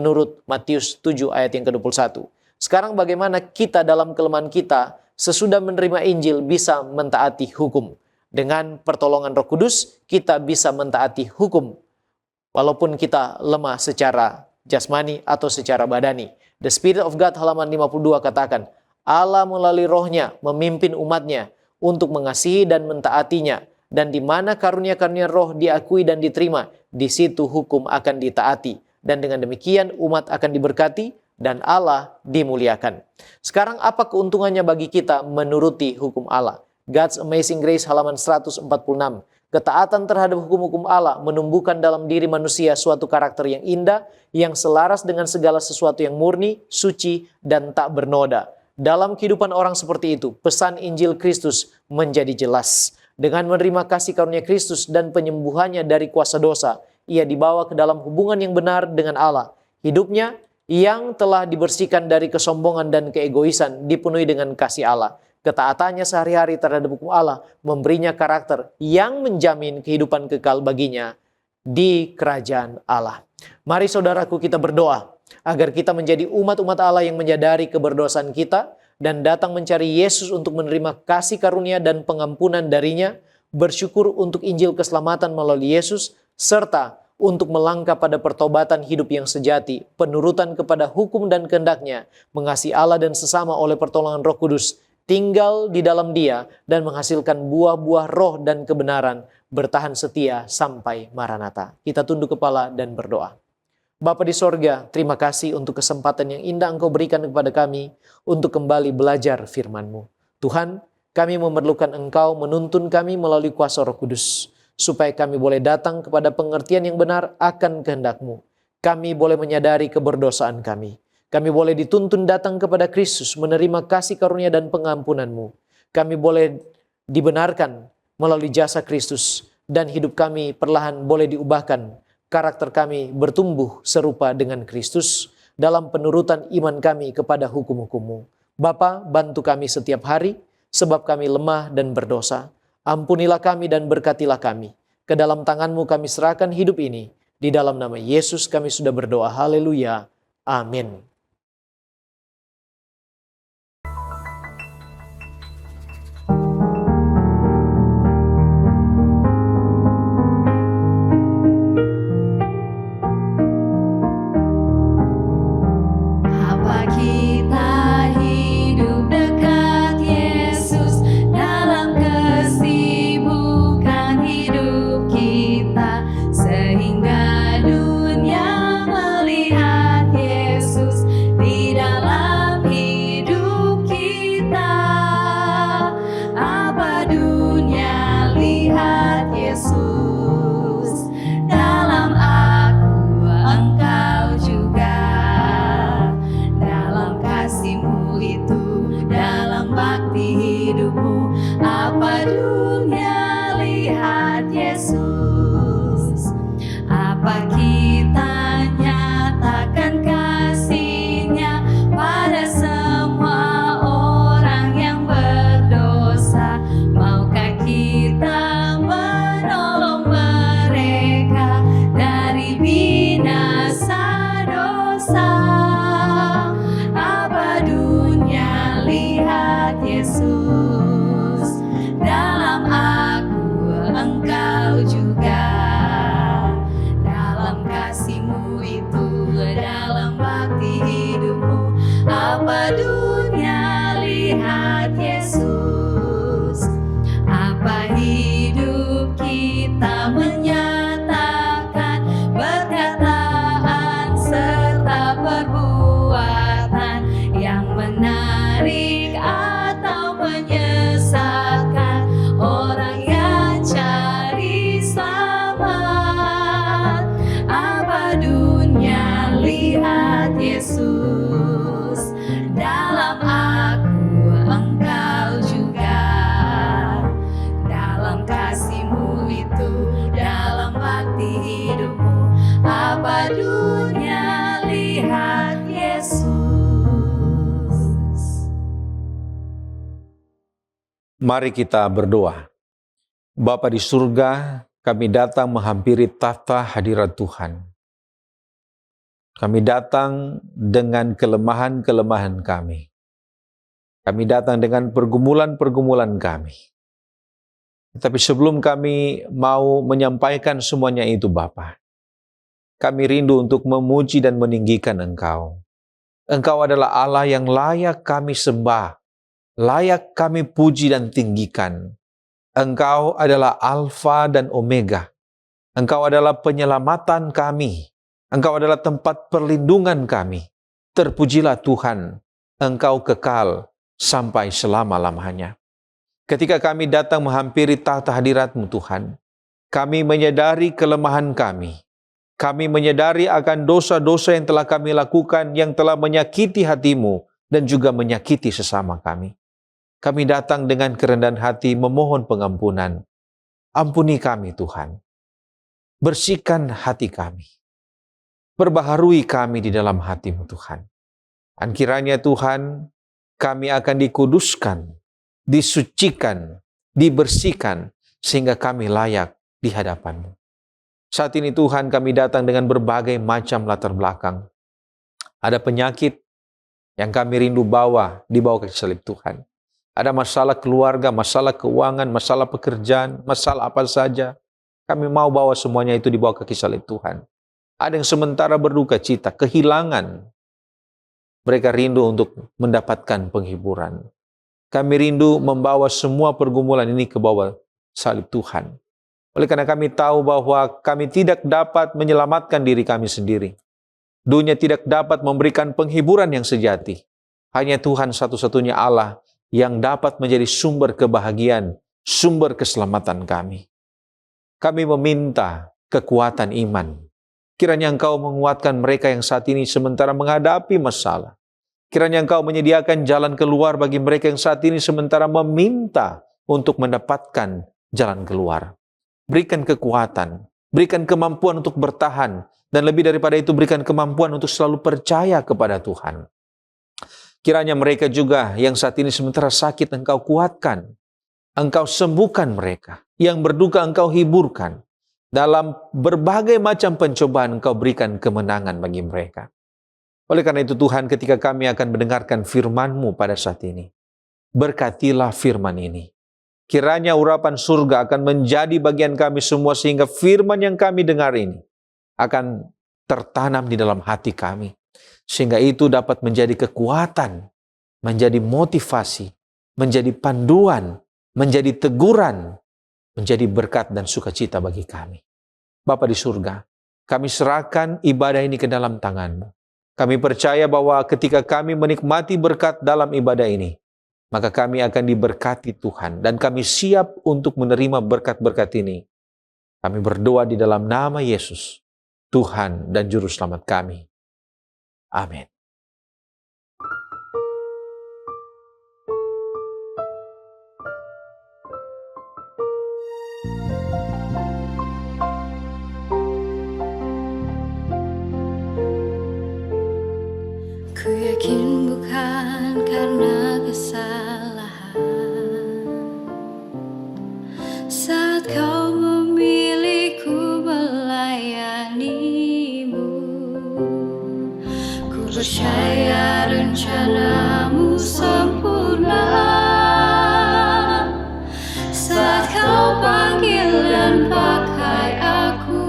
Matius 7 ayat yang ke-21. Sekarang bagaimana kita dalam kelemahan kita sesudah menerima Injil bisa mentaati hukum? Dengan pertolongan Roh Kudus, kita bisa mentaati hukum walaupun kita lemah secara jasmani atau secara badani. The Spirit of God halaman 52 katakan, Allah melalui rohnya memimpin umatnya untuk mengasihi dan mentaatinya. Dan di mana karunia-karunia roh diakui dan diterima, di situ hukum akan ditaati. Dan dengan demikian umat akan diberkati dan Allah dimuliakan. Sekarang apa keuntungannya bagi kita menuruti hukum Allah? God's Amazing Grace halaman 146. Ketaatan terhadap hukum-hukum Allah menumbuhkan dalam diri manusia suatu karakter yang indah, yang selaras dengan segala sesuatu yang murni, suci, dan tak bernoda. Dalam kehidupan orang seperti itu, pesan Injil Kristus menjadi jelas. Dengan menerima kasih karunia Kristus dan penyembuhannya dari kuasa dosa, ia dibawa ke dalam hubungan yang benar dengan Allah. Hidupnya yang telah dibersihkan dari kesombongan dan keegoisan dipenuhi dengan kasih Allah. Ketaatannya sehari-hari terhadap hukum Allah memberinya karakter yang menjamin kehidupan kekal baginya di kerajaan Allah. Mari saudaraku kita berdoa agar kita menjadi umat-umat Allah yang menyadari keberdosaan kita dan datang mencari Yesus untuk menerima kasih karunia dan pengampunan darinya, bersyukur untuk Injil keselamatan melalui Yesus, serta untuk melangkah pada pertobatan hidup yang sejati, penurutan kepada hukum dan kehendak-Nya, mengasihi Allah dan sesama oleh pertolongan Roh Kudus, tinggal di dalam Dia dan menghasilkan buah-buah roh dan kebenaran, bertahan setia sampai Maranatha. Kita tunduk kepala dan berdoa. Bapa di sorga, terima kasih untuk kesempatan yang indah Engkau berikan kepada kami untuk kembali belajar firman-Mu. Tuhan, kami memerlukan Engkau menuntun kami melalui kuasa Roh Kudus, supaya kami boleh datang kepada pengertian yang benar akan kehendak-Mu. Kami boleh menyadari keberdosaan kami. Kami boleh dituntun datang kepada Kristus, menerima kasih karunia dan pengampunan-Mu. Kami boleh dibenarkan melalui jasa Kristus, dan hidup kami perlahan boleh diubahkan. Karakter kami bertumbuh serupa dengan Kristus dalam penurutan iman kami kepada hukum-hukum-Mu. Bapa, bantu kami setiap hari, sebab kami lemah dan berdosa. Ampunilah kami dan berkatilah kami. Ke dalam tangan-Mu kami serahkan hidup ini. Di dalam nama Yesus kami sudah berdoa. Haleluya. Amin. Sehingga dunia melihat Yesus Apa dunia lihat Yesus, apa hidup kita menyatakan perkataan serta perbuatan yang menarik atau menyesatkan orang yang cari selamat. Apa dunia lihat Yesus, dalam aku engkau juga, dalam kasih-Mu itu, dalam bakti hidupmu. Apa dunia lihat Yesus. Mari kita berdoa. Bapa di surga, kami datang menghampiri tahta hadirat Tuhan. Kami datang dengan kelemahan-kelemahan kami. Kami datang dengan pergumulan-pergumulan kami. Tapi sebelum kami mau menyampaikan semuanya itu Bapa, kami rindu untuk memuji dan meninggikan Engkau. Engkau adalah Allah yang layak kami sembah, layak kami puji dan tinggikan. Engkau adalah Alfa dan Omega. Engkau adalah penyelamatan kami. Engkau adalah tempat perlindungan kami. Terpujilah Tuhan, Engkau kekal sampai selama-lamanya. Ketika kami datang menghampiri tahta hadirat-Mu Tuhan, kami menyadari kelemahan kami. Kami menyadari akan dosa-dosa yang telah kami lakukan, yang telah menyakiti hati-Mu dan juga menyakiti sesama kami. Kami datang dengan kerendahan hati memohon pengampunan. Ampuni kami Tuhan. Bersihkan hati kami. Perbaharui kami di dalam hati-Mu Tuhan. Dan kiranya Tuhan, kami akan dikuduskan, disucikan, dibersihkan, sehingga kami layak di hadapan-Mu. Saat ini Tuhan, kami datang dengan berbagai macam latar belakang. Ada penyakit yang kami rindu dibawa ke salib Tuhan. Ada masalah keluarga, masalah keuangan, masalah pekerjaan, masalah apa saja. Kami mau bawa semuanya itu dibawa ke salib Tuhan. Ada yang sementara berduka cita, kehilangan. Mereka rindu untuk mendapatkan penghiburan. Kami rindu membawa semua pergumulan ini ke bawah salib Tuhan. Oleh karena kami tahu bahwa kami tidak dapat menyelamatkan diri kami sendiri. Dunia tidak dapat memberikan penghiburan yang sejati. Hanya Tuhan satu-satunya Allah yang dapat menjadi sumber kebahagiaan, sumber keselamatan kami. Kami meminta kekuatan iman. Kiranya Engkau menguatkan mereka yang saat ini sementara menghadapi masalah. Kiranya Engkau menyediakan jalan keluar bagi mereka yang saat ini sementara meminta untuk mendapatkan jalan keluar. Berikan kekuatan, berikan kemampuan untuk bertahan, dan lebih daripada itu berikan kemampuan untuk selalu percaya kepada Tuhan. Kiranya mereka juga yang saat ini sementara sakit Engkau kuatkan, Engkau sembuhkan mereka, yang berduka Engkau hiburkan. Dalam berbagai macam pencobaan Engkau berikan kemenangan bagi mereka. Oleh karena itu Tuhan, ketika kami akan mendengarkan firman-Mu pada saat ini, berkatilah firman ini. Kiranya urapan surga akan menjadi bagian kami semua sehingga firman yang kami dengar ini akan tertanam di dalam hati kami. Sehingga itu dapat menjadi kekuatan, menjadi motivasi, menjadi panduan, menjadi teguran, menjadi berkat dan sukacita bagi kami. Bapa di surga, kami serahkan ibadah ini ke dalam tangan-Mu. Kami percaya bahwa ketika kami menikmati berkat dalam ibadah ini, maka kami akan diberkati Tuhan, dan kami siap untuk menerima berkat-berkat ini. Kami berdoa di dalam nama Yesus, Tuhan dan Juru Selamat kami. Amin. Ku yakin bukan karena kesalahan saat Kau memilihku melayani-Mu. Ku percaya rencana-Mu sempurna saat Kau panggil dan pakai aku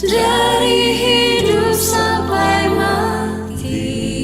dari hidup sampai mati.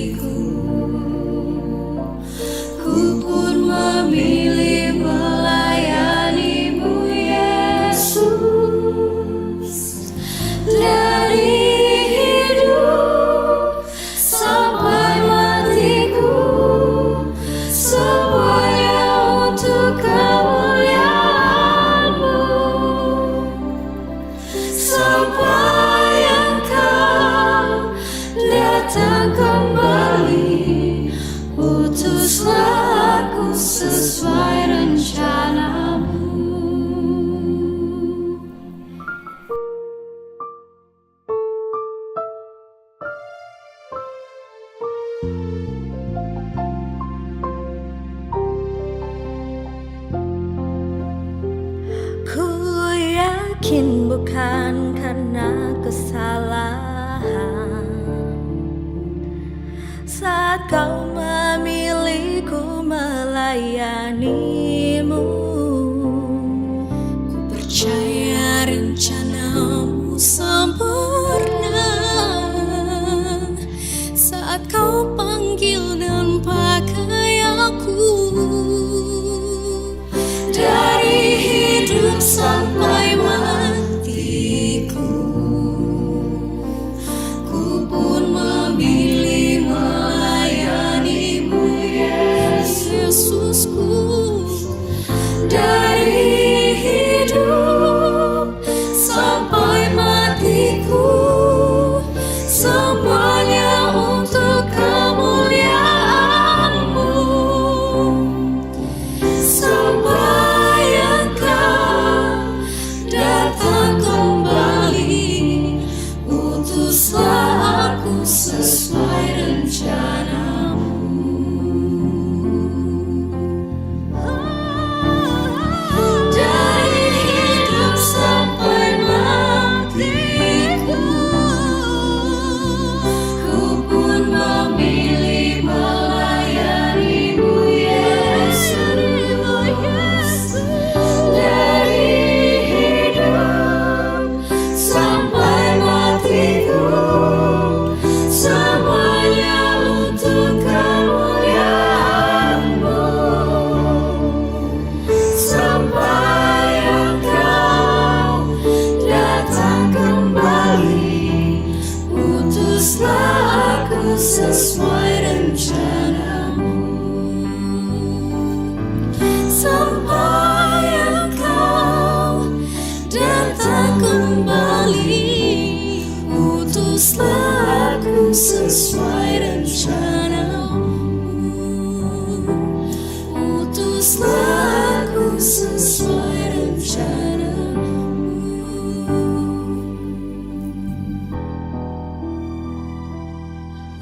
melayanimu. Ku percaya rencanamu sempurna saat kau panggil dan pakai aku. Dari hidup sampai matiku, ku pun memilih melayanimu, Yesusku. Dari hidup sampai matiku, semuanya untuk kemuliaan-Mu. Sampai Engkau datang kembali, utuslah aku sesuai rencana-Mu. Dari hidup sampai matiku, ku pun memilih melayanimu, Yesus. Dari hidup sampai matiku, semuanya untuk kemuliaan-Mu. Sampai Engkau datang kembali, utuslah aku sesuai rencana-Mu. Sampai Engkau datang kembali, utuslah aku sesuai rencana-Mu. Utuslah aku sesuai rencana-Mu.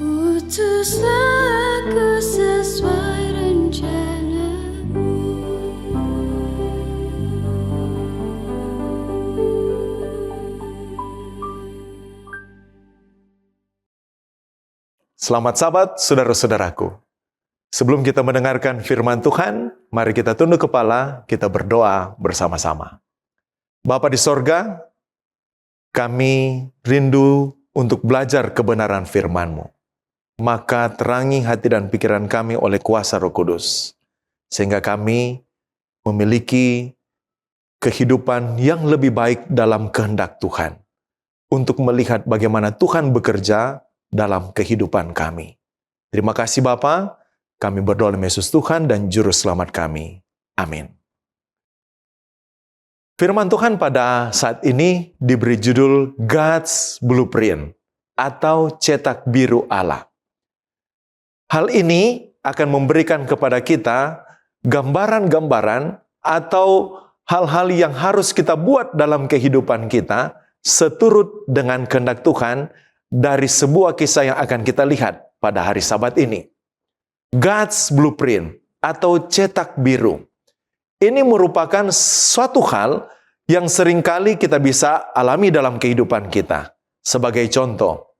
Utuslah aku sesuai rencana-Mu. Selamat Sabat, saudara-saudaraku. Sebelum kita mendengarkan firman Tuhan, mari kita tunduk kepala, kita berdoa bersama-sama. Bapa di sorga, kami rindu untuk belajar kebenaran firman-Mu. Maka terangi hati dan pikiran kami oleh kuasa Roh Kudus, sehingga kami memiliki kehidupan yang lebih baik dalam kehendak Tuhan, untuk melihat bagaimana Tuhan bekerja dalam kehidupan kami. Terima kasih Bapa, kami berdoa dalam Yesus Tuhan dan Juru Selamat kami. Amin. Firman Tuhan pada saat ini diberi judul God's Blueprint atau cetak biru Allah. Hal ini akan memberikan kepada kita gambaran-gambaran atau hal-hal yang harus kita buat dalam kehidupan kita seturut dengan kehendak Tuhan dari sebuah kisah yang akan kita lihat pada hari Sabat ini. God's Blueprint atau cetak biru. Ini merupakan suatu hal yang seringkali kita bisa alami dalam kehidupan kita. Sebagai contoh,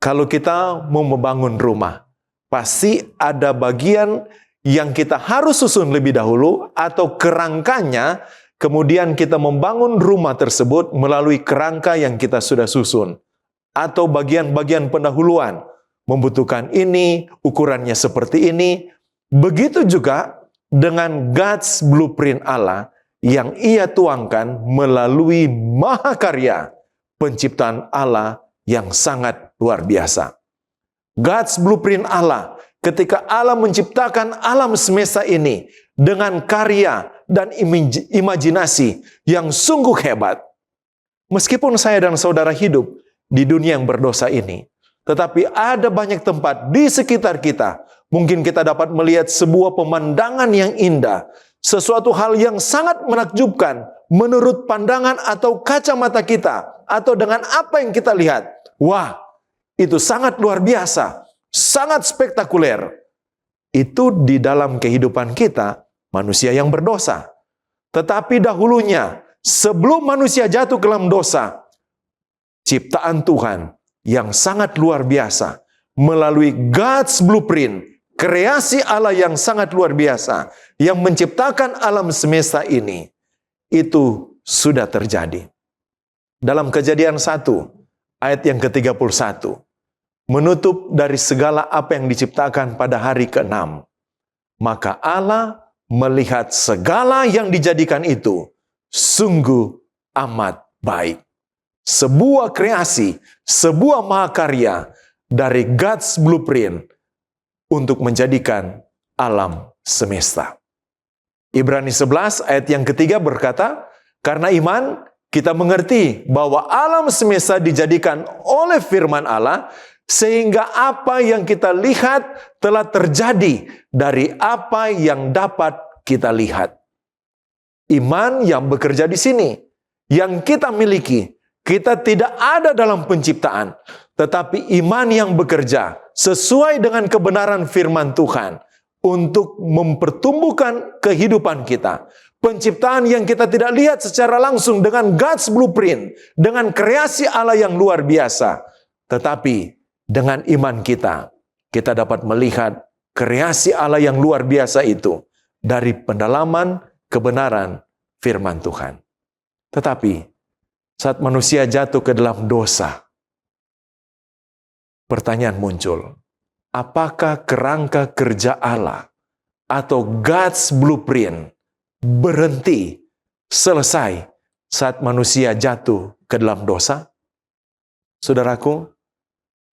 kalau kita mau membangun rumah, pasti ada bagian yang kita harus susun lebih dahulu atau kerangkanya, kemudian kita membangun rumah tersebut melalui kerangka yang kita sudah susun. Atau bagian-bagian pendahuluan, membutuhkan ini, ukurannya seperti ini. Begitu juga dengan God's Blueprint Allah yang Ia tuangkan melalui mahakarya penciptaan Allah yang sangat luar biasa. God's Blueprint Allah, ketika Allah menciptakan alam semesta ini dengan karya dan imajinasi yang sungguh hebat. Meskipun saya dan saudara hidup di dunia yang berdosa ini, tetapi ada banyak tempat di sekitar kita. Mungkin kita dapat melihat sebuah pemandangan yang indah, sesuatu hal yang sangat menakjubkan menurut pandangan atau kacamata kita, atau dengan apa yang kita lihat. Wah, itu sangat luar biasa, sangat spektakuler. Itu di dalam kehidupan kita, manusia yang berdosa. Tetapi dahulunya, sebelum manusia jatuh ke dalam dosa, ciptaan Tuhan yang sangat luar biasa, melalui God's Blueprint, kreasi Allah yang sangat luar biasa, yang menciptakan alam semesta ini, itu sudah terjadi. Dalam Kejadian 1, ayat yang ke-31, menutup dari segala apa yang diciptakan pada hari ke-6. Maka Allah melihat segala yang dijadikan itu sungguh amat baik. Sebuah kreasi, sebuah mahakarya dari God's blueprint untuk menjadikan alam semesta. Ibrani 11 ayat yang ketiga berkata, karena iman kita mengerti bahwa alam semesta dijadikan oleh firman Allah, sehingga apa yang kita lihat telah terjadi dari apa yang dapat kita lihat. Iman yang bekerja di sini, yang kita miliki, kita tidak ada dalam penciptaan, tetapi iman yang bekerja sesuai dengan kebenaran firman Tuhan untuk mempertumbuhkan kehidupan kita. Penciptaan yang kita tidak lihat secara langsung dengan God's blueprint, dengan kreasi Allah yang luar biasa. Tetapi dengan iman kita, kita dapat melihat kreasi Allah yang luar biasa itu dari pendalaman kebenaran firman Tuhan. Tetapi saat manusia jatuh ke dalam dosa, pertanyaan muncul, apakah kerangka kerja Allah atau God's blueprint berhenti, selesai saat manusia jatuh ke dalam dosa? Saudaraku,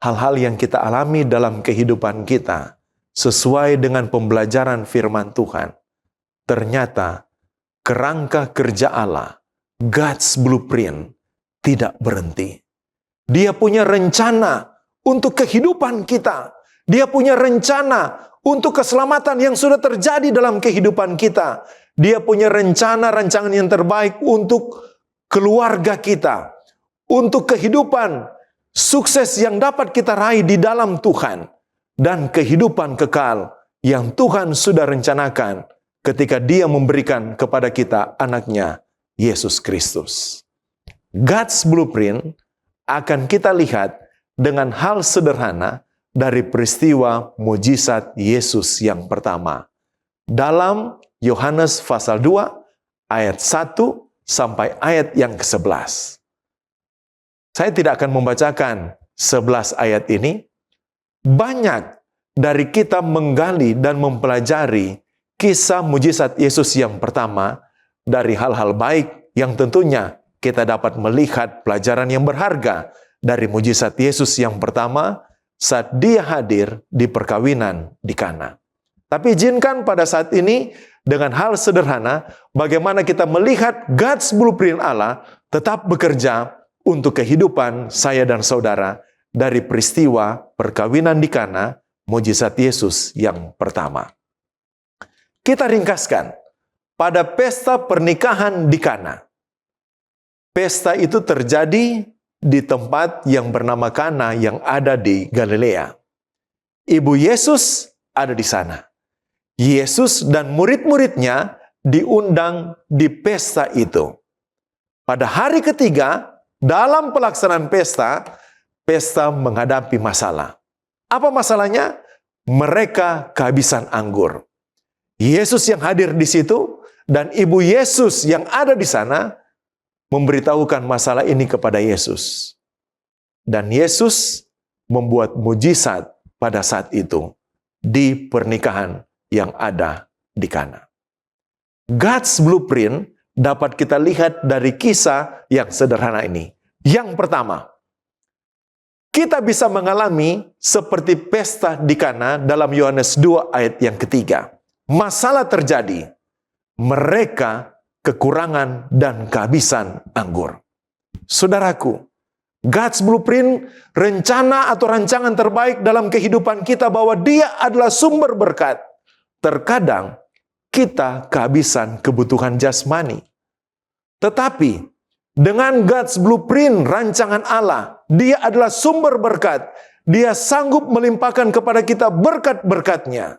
hal-hal yang kita alami dalam kehidupan kita sesuai dengan pembelajaran firman Tuhan, ternyata kerangka kerja Allah, God's blueprint, tidak berhenti. Dia punya rencana untuk kehidupan kita. Dia punya rencana untuk keselamatan yang sudah terjadi dalam kehidupan kita. Dia punya rancangan yang terbaik untuk keluarga kita, untuk kehidupan sukses yang dapat kita raih di dalam Tuhan, dan kehidupan kekal yang Tuhan sudah rencanakan ketika Dia memberikan kepada kita anaknya, Yesus Kristus. God's blueprint akan kita lihat dengan hal sederhana dari peristiwa mujizat Yesus yang pertama. Dalam Yohanes pasal 2 ayat 1 sampai ayat yang ke-11. Saya tidak akan membacakan 11 ayat ini. Banyak dari kita menggali dan mempelajari kisah mujizat Yesus yang pertama dari hal-hal baik yang tentunya kita dapat melihat pelajaran yang berharga dari mujizat Yesus yang pertama saat Dia hadir di perkawinan di Kana. Tapi izinkan pada saat ini dengan hal sederhana bagaimana kita melihat God's blueprint Allah tetap bekerja untuk kehidupan saya dan saudara dari peristiwa perkawinan di Kana, mujizat Yesus yang pertama. Kita ringkaskan, pada pesta pernikahan di Kana. Pesta itu terjadi di tempat yang bernama Kana yang ada di Galilea. Ibu Yesus ada di sana. Yesus dan murid-muridnya diundang di pesta itu. Pada hari ketiga, dalam pelaksanaan pesta, pesta menghadapi masalah. Apa masalahnya? Mereka kehabisan anggur. Yesus yang hadir di situ dan ibu Yesus yang ada di sana memberitahukan masalah ini kepada Yesus. Dan Yesus membuat mujizat pada saat itu di pernikahan yang ada di Kana. God's blueprint dapat kita lihat dari kisah yang sederhana ini. Yang pertama, kita bisa mengalami seperti pesta di Kana dalam Yohanes 2 ayat yang ketiga. Masalah terjadi. Mereka kekurangan dan kehabisan anggur. Saudaraku, God's blueprint, rencana atau rancangan terbaik dalam kehidupan kita bahwa Dia adalah sumber berkat. Terkadang kita kehabisan kebutuhan jasmani. Tetapi dengan God's blueprint, rancangan Allah, Dia adalah sumber berkat. Dia sanggup melimpahkan kepada kita berkat-berkatnya.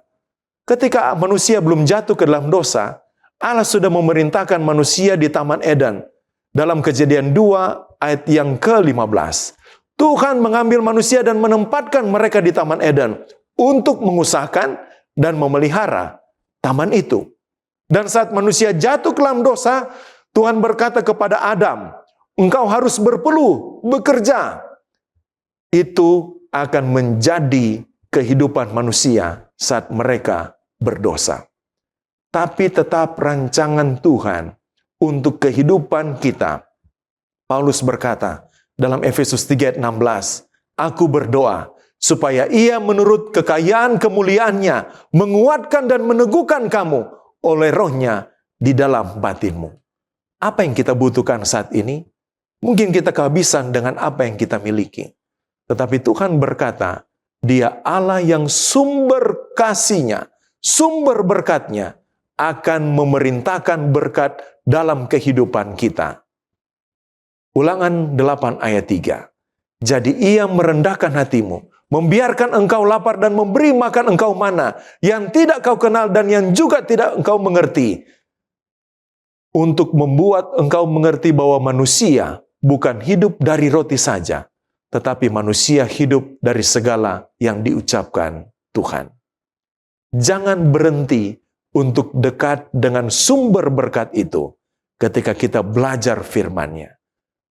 Ketika manusia belum jatuh ke dalam dosa, Allah sudah memerintahkan manusia di Taman Eden. Dalam Kejadian 2 ayat yang ke-15. Tuhan mengambil manusia dan menempatkan mereka di Taman Eden untuk mengusahakan dan memelihara taman itu. Dan saat manusia jatuh ke dalam dosa, Tuhan berkata kepada Adam, engkau harus berpeluh, bekerja. Itu akan menjadi kehidupan manusia saat mereka berdosa. Tapi tetap rancangan Tuhan untuk kehidupan kita. Paulus berkata dalam Efesus 3 ayat 16, aku berdoa supaya ia menurut kekayaan kemuliaannya menguatkan dan meneguhkan kamu oleh rohnya di dalam batinmu. Apa yang kita butuhkan saat ini? Mungkin kita kehabisan dengan apa yang kita miliki. Tetapi Tuhan berkata, Dia Allah yang sumber kasih-Nya, sumber berkat-Nya akan memerintahkan berkat dalam kehidupan kita. Ulangan 8 ayat 3. Jadi ia merendahkan hatimu, membiarkan engkau lapar dan memberi makan engkau mana yang tidak kau kenal dan yang juga tidak engkau mengerti. Untuk membuat engkau mengerti bahwa manusia bukan hidup dari roti saja, tetapi manusia hidup dari segala yang diucapkan Tuhan. Jangan berhenti untuk dekat dengan sumber berkat itu ketika kita belajar firman-Nya.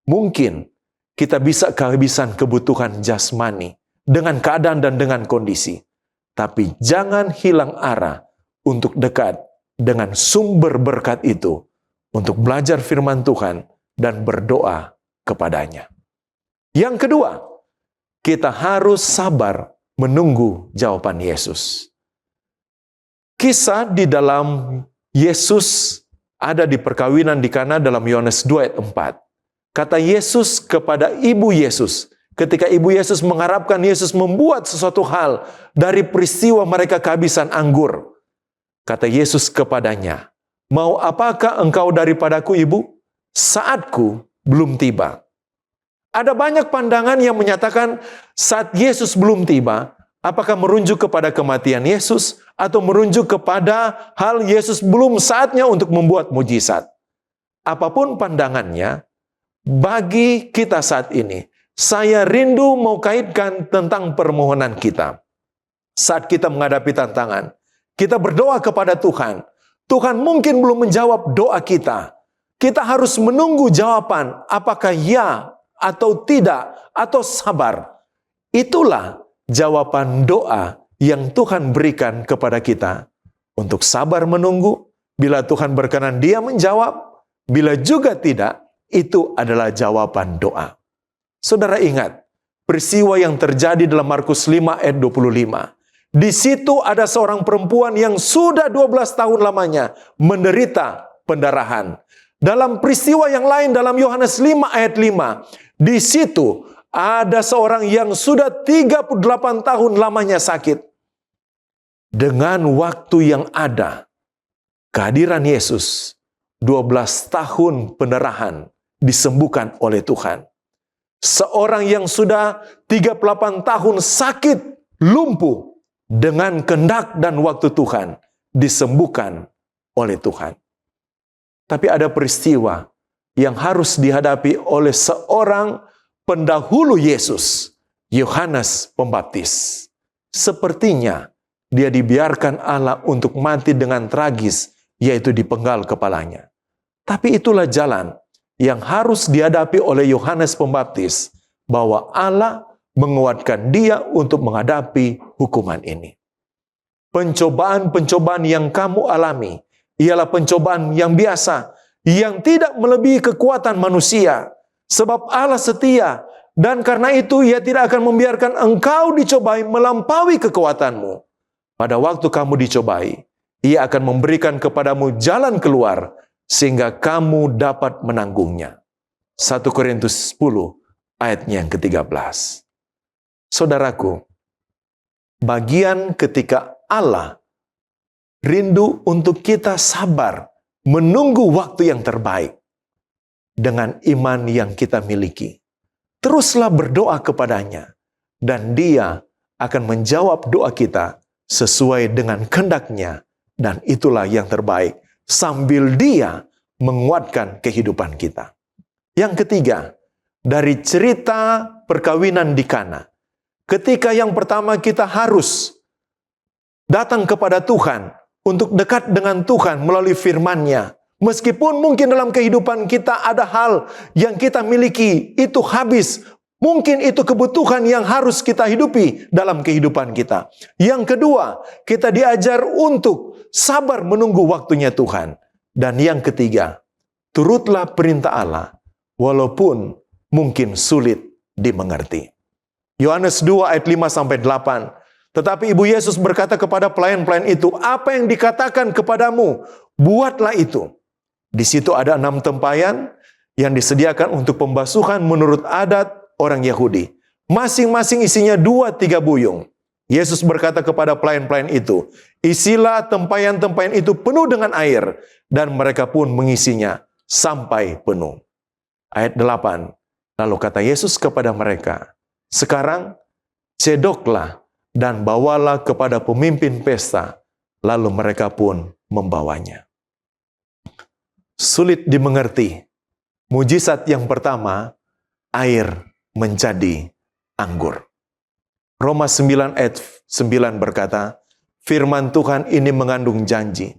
Mungkin kita bisa kehabisan kebutuhan jasmani dengan keadaan dan dengan kondisi. Tapi jangan hilang arah untuk dekat dengan sumber berkat itu untuk belajar firman Tuhan dan berdoa kepadanya. Yang kedua, kita harus sabar menunggu jawaban Yesus. Kisah di dalam Yesus ada di perkawinan di Kana dalam Yohanes 2 ayat 4. Kata Yesus kepada ibu Yesus, ketika ibu Yesus mengharapkan Yesus membuat sesuatu hal dari peristiwa mereka kehabisan anggur. Kata Yesus kepadanya, mau apakah engkau daripadaku ibu? Saatku belum tiba. Ada banyak pandangan yang menyatakan saat Yesus belum tiba, apakah merujuk kepada kematian Yesus atau merujuk kepada hal Yesus belum saatnya untuk membuat mujizat. Apapun pandangannya, bagi kita saat ini, saya rindu mau kaitkan tentang permohonan kita. Saat kita menghadapi tantangan, kita berdoa kepada Tuhan. Tuhan mungkin belum menjawab doa kita. Kita harus menunggu jawaban apakah ya atau tidak atau sabar. Itulah jawaban doa yang Tuhan berikan kepada kita untuk sabar menunggu. Bila Tuhan berkenan Dia menjawab, bila juga tidak, itu adalah jawaban doa. Saudara ingat, peristiwa yang terjadi dalam Markus 5 ayat 25. Di situ ada seorang perempuan yang sudah 12 tahun lamanya menderita pendarahan. Dalam peristiwa yang lain dalam Yohanes 5 ayat 5, di situ ada seorang yang sudah 38 tahun lamanya sakit. Dengan waktu yang ada, kehadiran Yesus, 12 tahun pendarahan, disembuhkan oleh Tuhan. Seorang yang sudah 38 tahun sakit, lumpuh, dengan kehendak dan waktu Tuhan, disembuhkan oleh Tuhan. Tapi ada peristiwa yang harus dihadapi oleh seorang pendahulu Yesus, Yohanes Pembaptis. Sepertinya dia dibiarkan Allah untuk mati dengan tragis, yaitu dipenggal kepalanya. Tapi itulah jalan yang harus dihadapi oleh Yohanes Pembaptis, bahwa Allah menguatkan dia untuk menghadapi hukuman ini. Pencobaan-pencobaan yang kamu alami ialah pencobaan yang biasa, yang tidak melebihi kekuatan manusia. Sebab Allah setia, dan karena itu Ia tidak akan membiarkan engkau dicobai melampaui kekuatanmu. Pada waktu kamu dicobai, Ia akan memberikan kepadamu jalan keluar, sehingga kamu dapat menanggungnya. 1 Korintus 10 ayatnya yang ke-13. Saudaraku, bagian ketika Allah rindu untuk kita sabar menunggu waktu yang terbaik dengan iman yang kita miliki. Teruslah berdoa kepadanya dan Dia akan menjawab doa kita sesuai dengan kehendak-Nya, dan itulah yang terbaik sambil Dia menguatkan kehidupan kita. Yang ketiga, dari cerita perkawinan di Kana. Ketika yang pertama kita harus datang kepada Tuhan, untuk dekat dengan Tuhan melalui firman-Nya. Meskipun mungkin dalam kehidupan kita ada hal yang kita miliki, itu habis. Mungkin itu kebutuhan yang harus kita hidupi dalam kehidupan kita. Yang kedua, kita diajar untuk sabar menunggu waktunya Tuhan. Dan yang ketiga, turutlah perintah Allah, walaupun mungkin sulit dimengerti. Yohanes 2 ayat 5-8. Tetapi Ibu Yesus berkata kepada pelayan-pelayan itu, apa yang dikatakan kepadamu, buatlah itu. Di situ ada 6 tempayan yang disediakan untuk pembasuhan menurut adat orang Yahudi. Masing-masing isinya 2-3 buyung. Yesus berkata kepada pelayan-pelayan itu, isilah tempayan-tempayan itu penuh dengan air, dan mereka pun mengisinya sampai penuh. Ayat 8, lalu kata Yesus kepada mereka, sekarang cedoklah dan bawalah kepada pemimpin pesta, lalu mereka pun membawanya. Sulit dimengerti. Mujizat yang pertama, air menjadi anggur. Roma 9 ayat 9 berkata, firman Tuhan ini mengandung janji.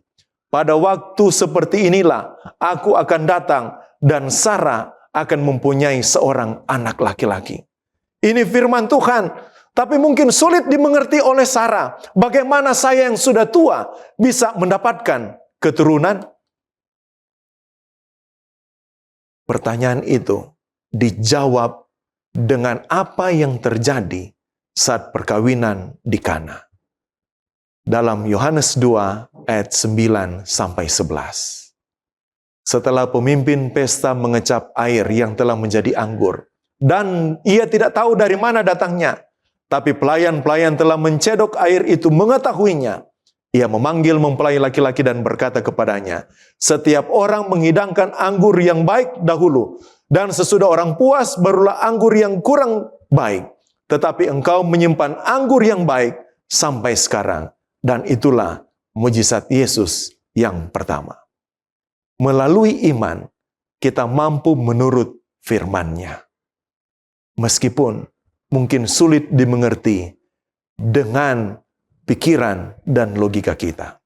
Pada waktu seperti inilah aku akan datang dan Sarah akan mempunyai seorang anak laki-laki. Ini firman Tuhan, tapi mungkin sulit dimengerti oleh Sarah. Bagaimana saya yang sudah tua bisa mendapatkan keturunan? Pertanyaan itu dijawab dengan apa yang terjadi saat perkawinan di Kana. Dalam Yohanes 2 ayat 9-11. Setelah pemimpin pesta mengecap air yang telah menjadi anggur, dan ia tidak tahu dari mana datangnya, tapi pelayan-pelayan telah mencedok air itu mengetahuinya. Ia memanggil mempelai laki-laki dan berkata kepadanya, setiap orang menghidangkan anggur yang baik dahulu, dan sesudah orang puas barulah anggur yang kurang baik. Tetapi engkau menyimpan anggur yang baik sampai sekarang. Dan itulah mujizat Yesus yang pertama. Melalui iman, kita mampu menurut firman-Nya. Meskipun mungkin sulit dimengerti dengan pikiran dan logika kita.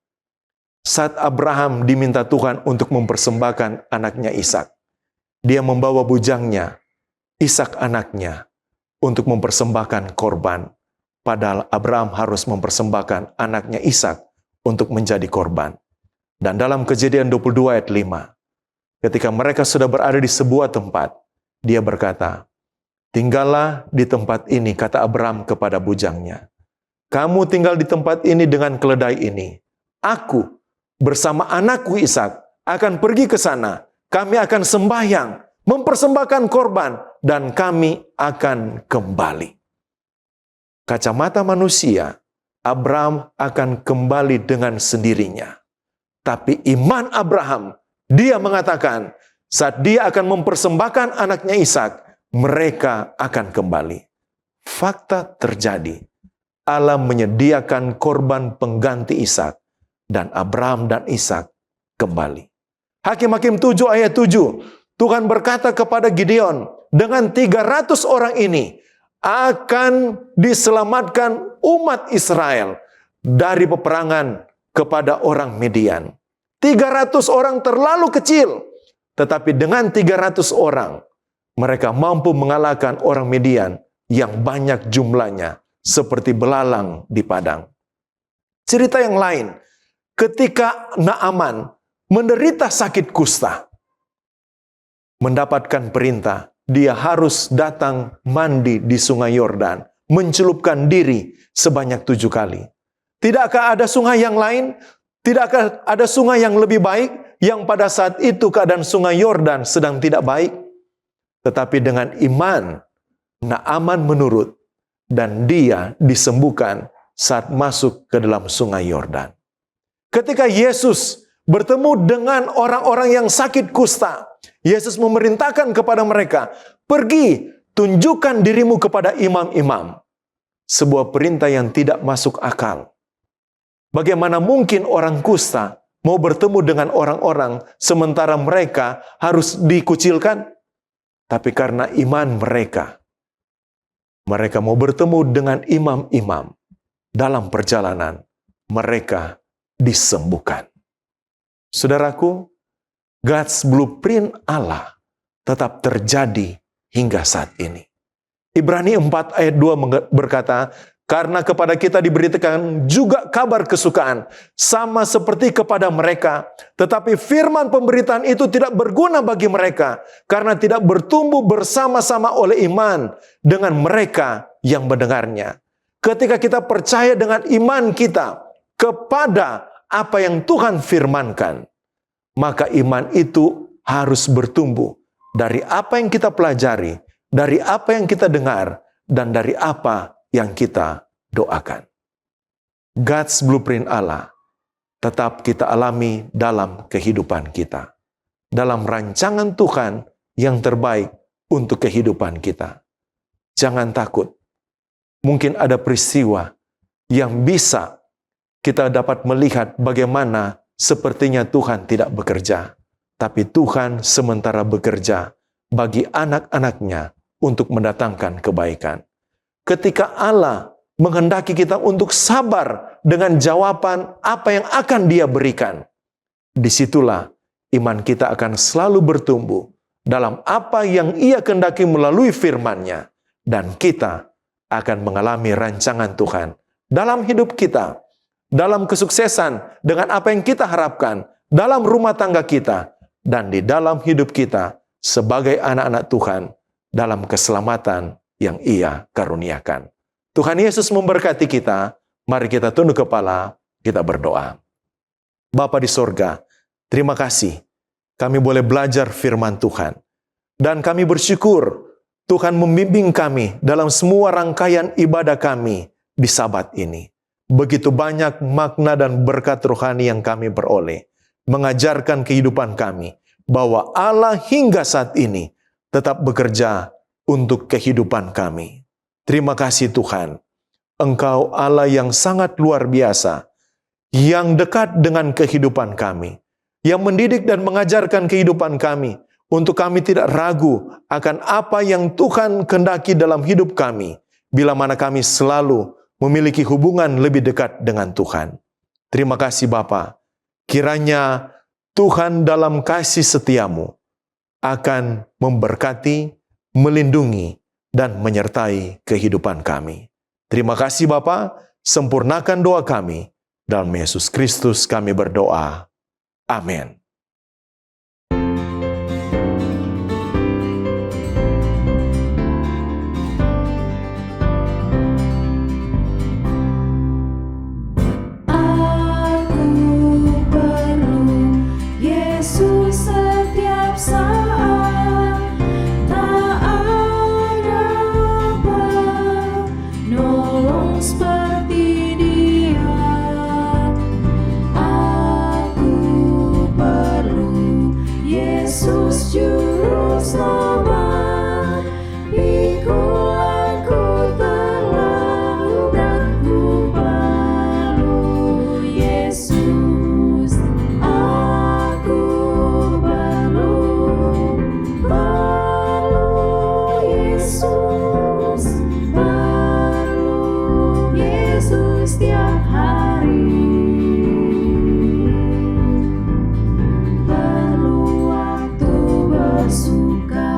Saat Abraham diminta Tuhan untuk mempersembahkan anaknya Ishak, dia membawa bujangnya, Ishak anaknya, untuk mempersembahkan korban. Padahal Abraham harus mempersembahkan anaknya Ishak untuk menjadi korban. Dan dalam Kejadian 22 ayat 5, ketika mereka sudah berada di sebuah tempat, dia berkata, tinggallah di tempat ini, kata Abraham kepada bujangnya. Kamu tinggal di tempat ini dengan keledai ini. Aku bersama anakku Ishak akan pergi ke sana. Kami akan sembahyang, mempersembahkan korban, dan kami akan kembali. Kacamata manusia, Abraham akan kembali dengan sendirinya. Tapi iman Abraham, dia mengatakan, saat dia akan mempersembahkan anaknya Ishak, mereka akan kembali. Fakta terjadi. Allah menyediakan korban pengganti Ishak, dan Abraham dan Ishak kembali. Hakim-Hakim 7 ayat 7, Tuhan berkata kepada Gideon, dengan 300 orang ini akan diselamatkan umat Israel dari peperangan kepada orang Midian. 300 orang terlalu kecil, tetapi dengan 300 orang mereka mampu mengalahkan orang Midian yang banyak jumlahnya, seperti belalang di padang. Cerita yang lain, ketika Naaman menderita sakit kusta, mendapatkan perintah, dia harus datang mandi di sungai Yordan, mencelupkan diri sebanyak 7 kali. Tidakkah ada sungai yang lain? Tidakkah ada sungai yang lebih baik, yang pada saat itu keadaan sungai Yordan sedang tidak baik? Tetapi dengan iman, Naaman menurut, dan dia disembuhkan saat masuk ke dalam sungai Yordan. Ketika Yesus bertemu dengan orang-orang yang sakit kusta, Yesus memerintahkan kepada mereka, pergi, tunjukkan dirimu kepada imam-imam. Sebuah perintah yang tidak masuk akal. Bagaimana mungkin orang kusta mau bertemu dengan orang-orang sementara mereka harus dikucilkan? Tapi karena iman mereka mau bertemu dengan imam-imam dalam perjalanan mereka disembuhkan. Saudaraku, God's blueprint Allah tetap terjadi hingga saat ini. Ibrani 4 ayat 2 berkata, karena kepada kita diberitakan juga kabar kesukaan, sama seperti kepada mereka. Tetapi firman pemberitaan itu tidak berguna bagi mereka, karena tidak bertumbuh bersama-sama oleh iman dengan mereka yang mendengarnya. Ketika kita percaya dengan iman kita kepada apa yang Tuhan firmankan, maka iman itu harus bertumbuh dari apa yang kita pelajari, dari apa yang kita dengar, dan dari apa yang kita doakan. God's blueprint Allah tetap kita alami dalam kehidupan kita. Dalam rancangan Tuhan yang terbaik untuk kehidupan kita. Jangan takut. Mungkin ada peristiwa yang bisa kita dapat melihat bagaimana sepertinya Tuhan tidak bekerja. Tapi Tuhan sementara bekerja bagi anak-anaknya untuk mendatangkan kebaikan. Ketika Allah menghendaki kita untuk sabar dengan jawaban apa yang akan Dia berikan, disitulah iman kita akan selalu bertumbuh dalam apa yang Ia kehendaki melalui firman-Nya, dan kita akan mengalami rancangan Tuhan dalam hidup kita, dalam kesuksesan dengan apa yang kita harapkan, dalam rumah tangga kita, dan di dalam hidup kita sebagai anak-anak Tuhan dalam keselamatan yang Ia karuniakan. Tuhan Yesus memberkati kita. Mari kita tunduk kepala, kita berdoa. Bapa di sorga, terima kasih kami boleh belajar firman Tuhan. Dan kami bersyukur Tuhan membimbing kami dalam semua rangkaian ibadah kami di Sabat ini. Begitu banyak makna dan berkat rohani yang kami peroleh, mengajarkan kehidupan kami bahwa Allah hingga saat ini tetap bekerja untuk kehidupan kami. Terima kasih Tuhan, Engkau Allah yang sangat luar biasa, yang dekat dengan kehidupan kami, yang mendidik dan mengajarkan kehidupan kami, untuk kami tidak ragu akan apa yang Tuhan kehendaki dalam hidup kami, bila mana kami selalu memiliki hubungan lebih dekat dengan Tuhan. Terima kasih Bapa. Kiranya Tuhan dalam kasih setiamu akan memberkati, melindungi, dan menyertai kehidupan kami. Terima kasih Bapa, sempurnakan doa kami. Dalam Yesus Kristus kami berdoa. Amin. Suka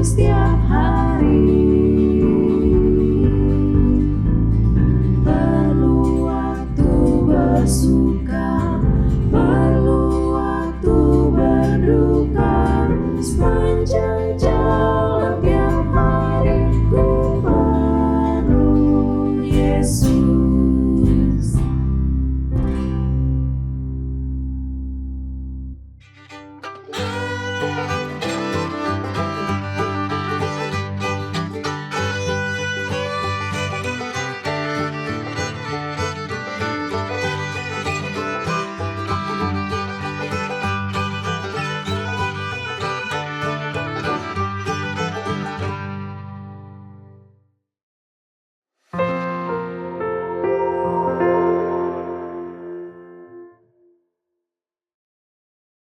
setiap hari.